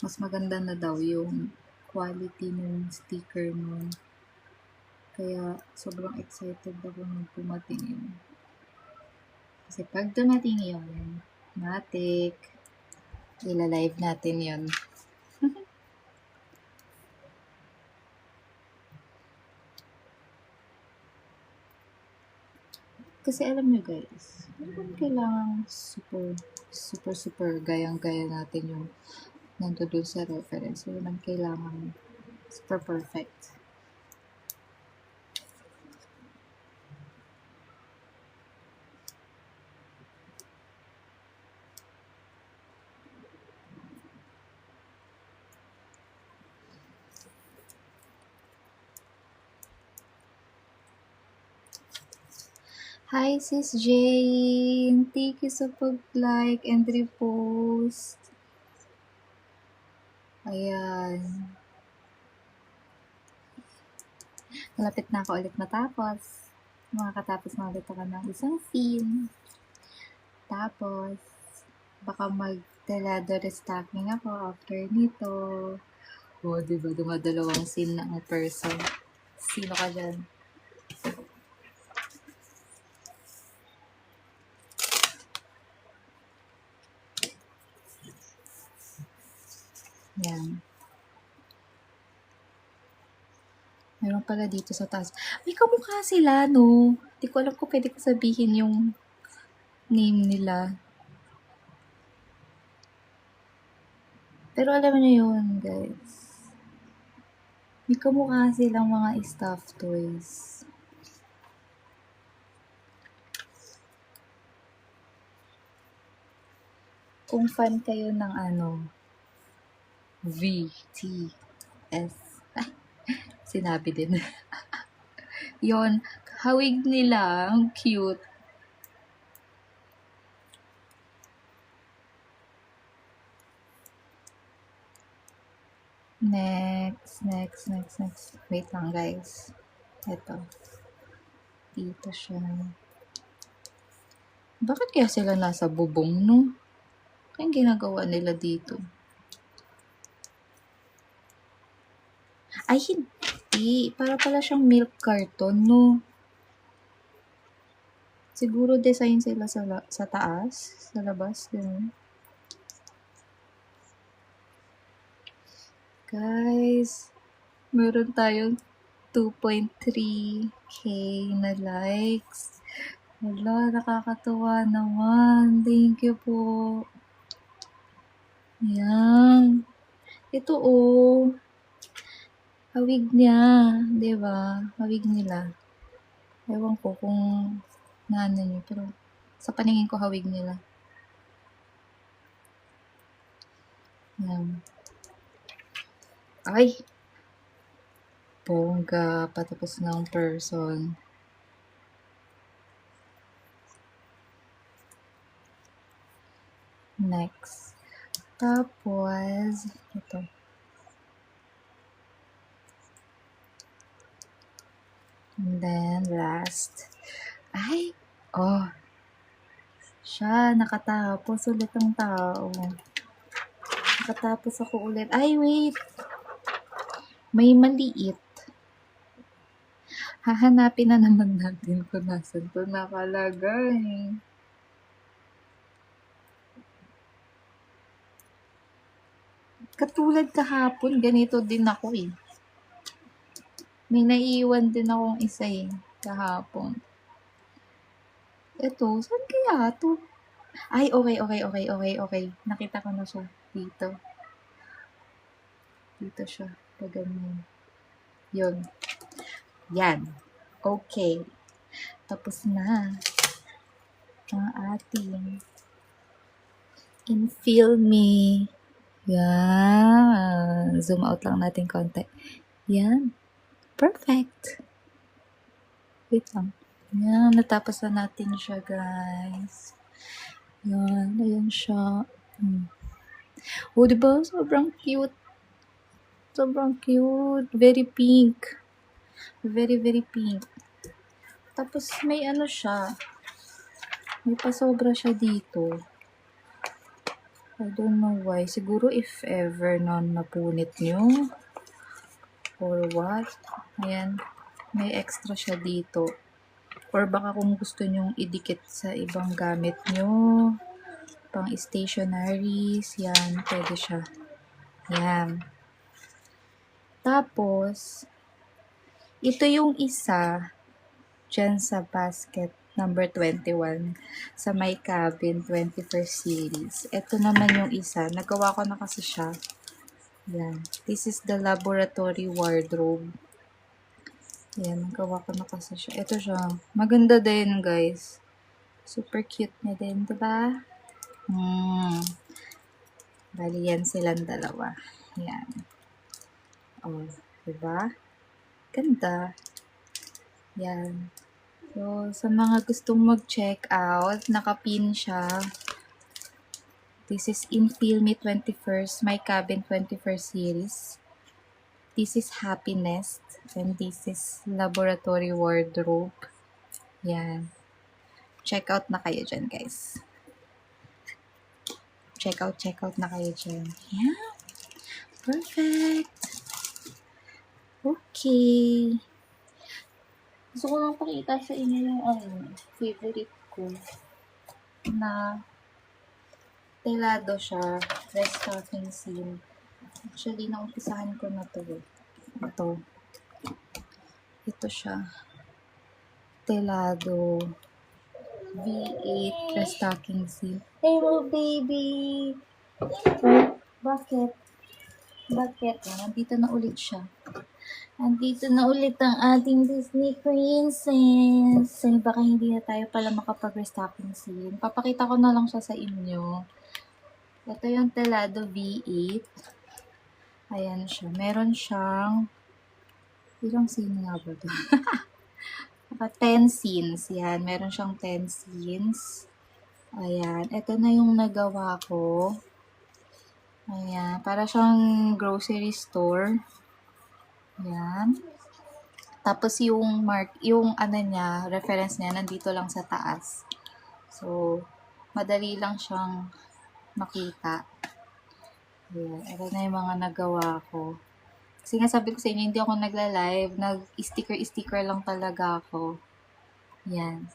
Mas maganda na daw yung quality ng sticker nun. Kaya sobrang excited ako nung dumating yun. Kasi pag dumating yun, matik, ila-live natin yun. Kasi alam nyo guys, hindi kailangan super gayang-gaya natin yung nandoon sa reference. So, yun ang kailangan super perfect. Hi, Sis Jane! Thank you sa pag-like and repost. Ayan. Malapit na ako ulit matapos. Makakatapos na ulit ako ng isang scene. Tapos, baka mag-telado restocking ako after nito. O, diba? Dumadalawang scene na ang person. Sino ka dyan? Yan. Meron pala dito sa taas. May kamukha sila, no? Di ko alam kung pwede ko sabihin yung name nila. Pero alam niyo yun, guys. May kamukha silang mga stuffed toys. Kung fan kayo ng VTS. Sinabi din. Yon, hawig nila. Ang cute. Next. Wait lang, guys. Ito. Dito siya. Bakit kaya sila nasa bubong, no? Kaya ginagawa nila dito? Ay, hindi. Para pala siyang milk carton, no? Siguro design sila sa taas, sa labas, ganun. Guys, meron tayong 2.3k na likes. Wala, nakakatuwa naman. Thank you po. Ayan. Ito hawig niya. Diba? Hawig nila. Ewan ko kung naano niyo. Pero sa paningin ko hawig nila. Ayan. Ay! Bongga. Patapos ng person. Next. Tapos, ito. And then, last. Ay! Oh! Siya, nakatapos ulit ang tao. Nakatapos ako ulit. Ay, wait! May maliit. Hahanapin na naman natin kung nasan to nakalagay. Katulad kahapon, ganito din ako eh. May naiiwan din akong isa eh, kahapon. Ito, saan kaya to? Ay, okay. Nakita ko na siya. Dito. Dito siya. Paganyan. Yun. Yan. Okay. Tapos na ang ating Infill Me. Yan. Zoom out lang natin konti. Yan. Perfect. Wait lang. Yan. Natapos na natin siya, guys. Yan. Ayan siya. Oh, diba? Sobrang cute. Sobrang cute. Very pink. Very pink. Tapos may ano siya. May pasobra siya dito. I don't know why. Siguro if ever na napunit nyo. Or what. Ayan. May extra siya dito. Or baka kung gusto nyong idikit sa ibang gamit nyo. Pang stationaries. Yan. Pwede siya. Yan. Tapos, ito yung isa dyan sa basket number 21 sa My Cabin 21st series. Ito naman yung isa. Nagawa ko na kasi siya. Yan. This is the laboratory wardrobe. Yan. Nagawa ko na kasi siya. Ito siya. Maganda din, guys. Super cute niya din, diba? Bali yan silang dalawa. Yan. Oh, diba? Ganda. Yan. So, sa mga gustong mag-check out, nakapin siya. This is Infill Me 21st, My Cabin 21st series. This is Happiness. And this is Laboratory Wardrobe. Yan. Check out na kayo dyan, guys. Check out na kayo dyan. Yeah. Perfect. Okay. Gusto ko lang pakita sa inyo yung favorite ko na telado siya, restocking scene. Actually, naumpisahan ko na to. Ito siya. Telado V8 restocking scene. Hello, baby! Bakit? Nandito na ulit siya. Nandito na ulit ang ating Disney princess. So, baka hindi na tayo pala makapag-restocking scene. Papakita ko na lang siya sa inyo. Ito yung Telado V8. Ayan siya. Meron siyang ilang scene nga ba ito? 10 scenes. Yan. Meron siyang 10 scenes. Ayan. Ito na yung nagawa ko. Ayan. Para siyang grocery store. Ayan. Tapos yung niya, reference niya, nandito lang sa taas. So, madali lang siyang makita. Ayan. Ito na yung mga nagawa ko. Kasi nga sabi ko sa inyo, hindi ako nagla-live. Nag-sticker lang talaga ako. Ayan.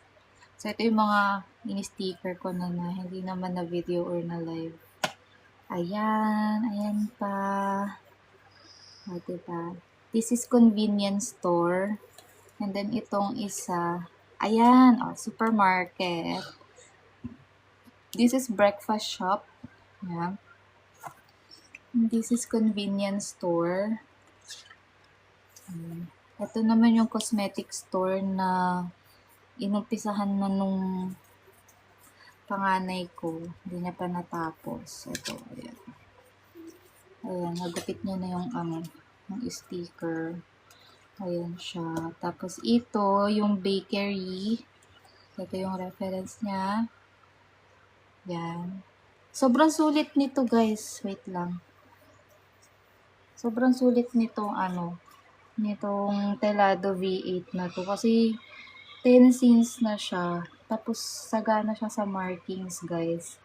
So, ito yung mga ini-sticker ko na hindi naman na video or na live. Ayan. Ayan pa. O, diba? This is convenience store. And then, itong isa. Ayan. O, supermarket. This is breakfast shop. Ayan. This is convenience store. Ito naman yung cosmetic store na inumpisahan na nung panganay ko. Hindi niya pa natapos. Ito, ayan. Ayan, nagupit niya na yung sticker. Ayan siya. Tapos ito, yung bakery. Ito yung reference niya. Yan. Sobrang sulit nito, guys. Wait lang. Sobrang sulit nitong nitong Telado V8 na to. Kasi 10 scenes na siya. Tapos sagana siya sa markings, guys.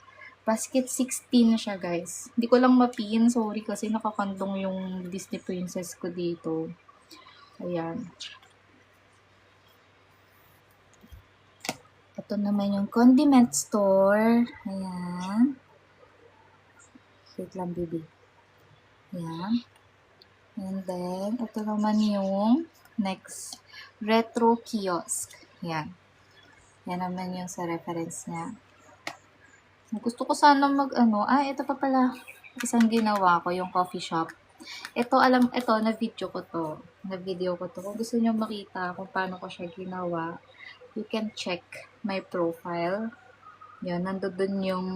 Basket 16 na siya, guys. Hindi ko lang mapin. Sorry kasi nakakandong yung Disney princess ko dito. Ayan. Ito naman yung condiment store. Ayan. Wait lang, baby. Ayan. And then, ito naman yung next. Retro kiosk. Ayan. Yan naman yung sa reference niya. Gusto ko sana ito pa pala. Isang ginawa ko, yung coffee shop. Ito, na-video ko to. Kung gusto niyo makita kung paano ko siya ginawa, you can check my profile. Yan, nandun yung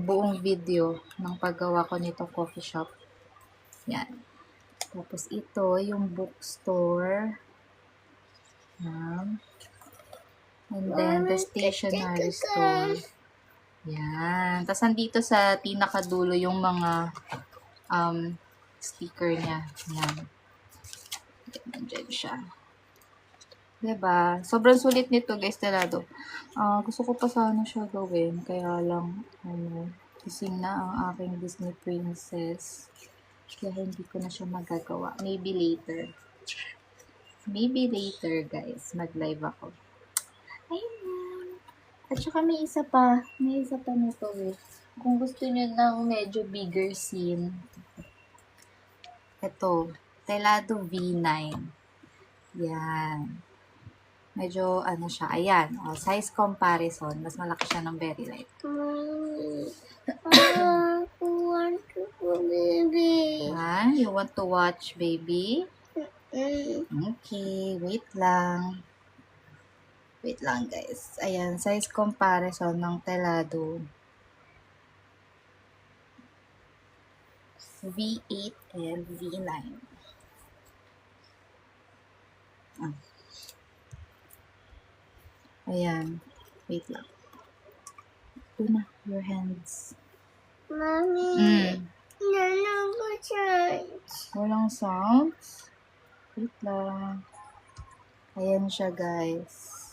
buong video ng paggawa ko nito coffee shop. Yan. Tapos ito, yung bookstore. Yan. And then, the stationery store. Yan. Tapos, nandito sa pinakadulo yung mga sticker niya. Yan. Nandyan siya. Diba? Sobrang sulit nito, guys, Telado. Gusto ko pa sana siya gawin. Kaya lang, gising na ang aking Disney princess. Kaya hindi ko na siya magagawa. Maybe later. Guys. Mag-live ako. Ayun. At saka may isa pa nito Kung gusto nyo ng medyo bigger scene, ito, Telado V9. Yan. Medyo ano siya. Ayan. O, size comparison. Mas malaki siya ng Very Light. Want to go, baby. Ha? You want to watch, baby? Okay. Wait lang. Wait lang, guys. Ayan. Size comparison ng Telado. V8 and V9. Ah. Ayan. Wait lang. Ito na. Your hands. Mommy, no church. Walang sounds. Wait lang. Ayan siya, guys.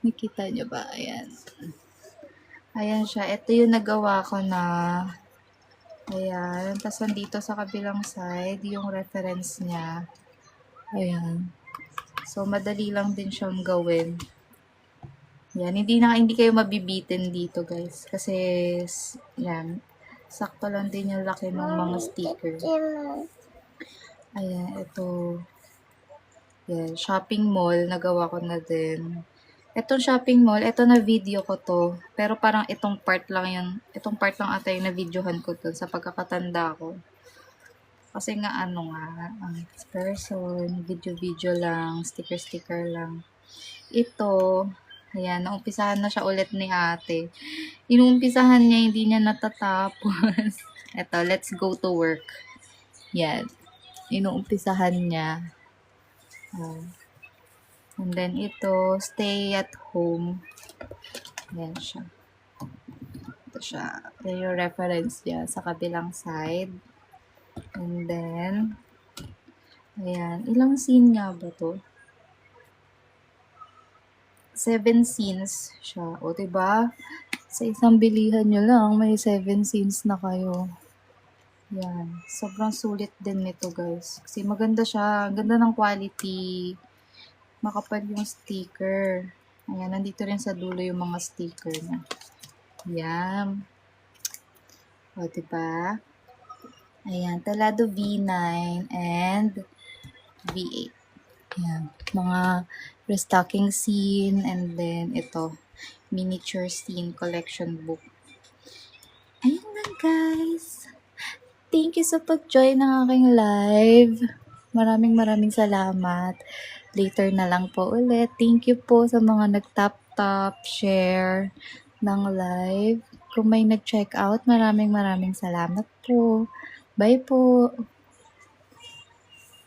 Nakita niyo ba? Ayan. Ayan siya. Ito yung nagawa ko na. Ayan. Tapos nandito sa kabilang side, yung reference niya. Ayan. So, madali lang din siyang gawin. Yan. Hindi kayo mabibitin dito, guys. Kasi, yan. Sakto lang din yung laki ng mga sticker. Ayan. Ito. Yan. Shopping mall. Nagawa ko na din. Itong shopping mall, ito na video ko to. Pero parang itong part lang yun. Itong part lang ata yung na-videohan ko to sa pagkakatanda ko. Kasi nga ano nga, person, video-video lang, sticker-sticker lang. Ito, ayan, naumpisahan na siya ulit ni ate. Inuumpisahan niya, hindi niya natatapos. Ito, let's go to work. Yan. Inuumpisahan niya. And then ito, stay at home. Yan siya. Ito siya. Yan yung reference niya sa kabilang side. And then, ayan. Ilang scene nga ba to? 7 scenes siya. O, diba? Sa isang bilihan nyo lang, may 7 scenes na kayo. Yan. Sobrang sulit din nito, guys. Kasi maganda siya. Ang ganda ng quality. Makapal yung sticker. Ayan, nandito rin sa dulo yung mga sticker niya. Yan. O, diba? Ayan, Telado V9 and V8. Ayan, mga restocking scene and then ito, miniature scene collection book. Ayan lang, guys. Thank you sa pag-join ng aking live. Maraming salamat. Later na lang po ulit. Thank you po sa mga nag-tap, share ng live. Kung may nag-check out, maraming salamat po. Bye po.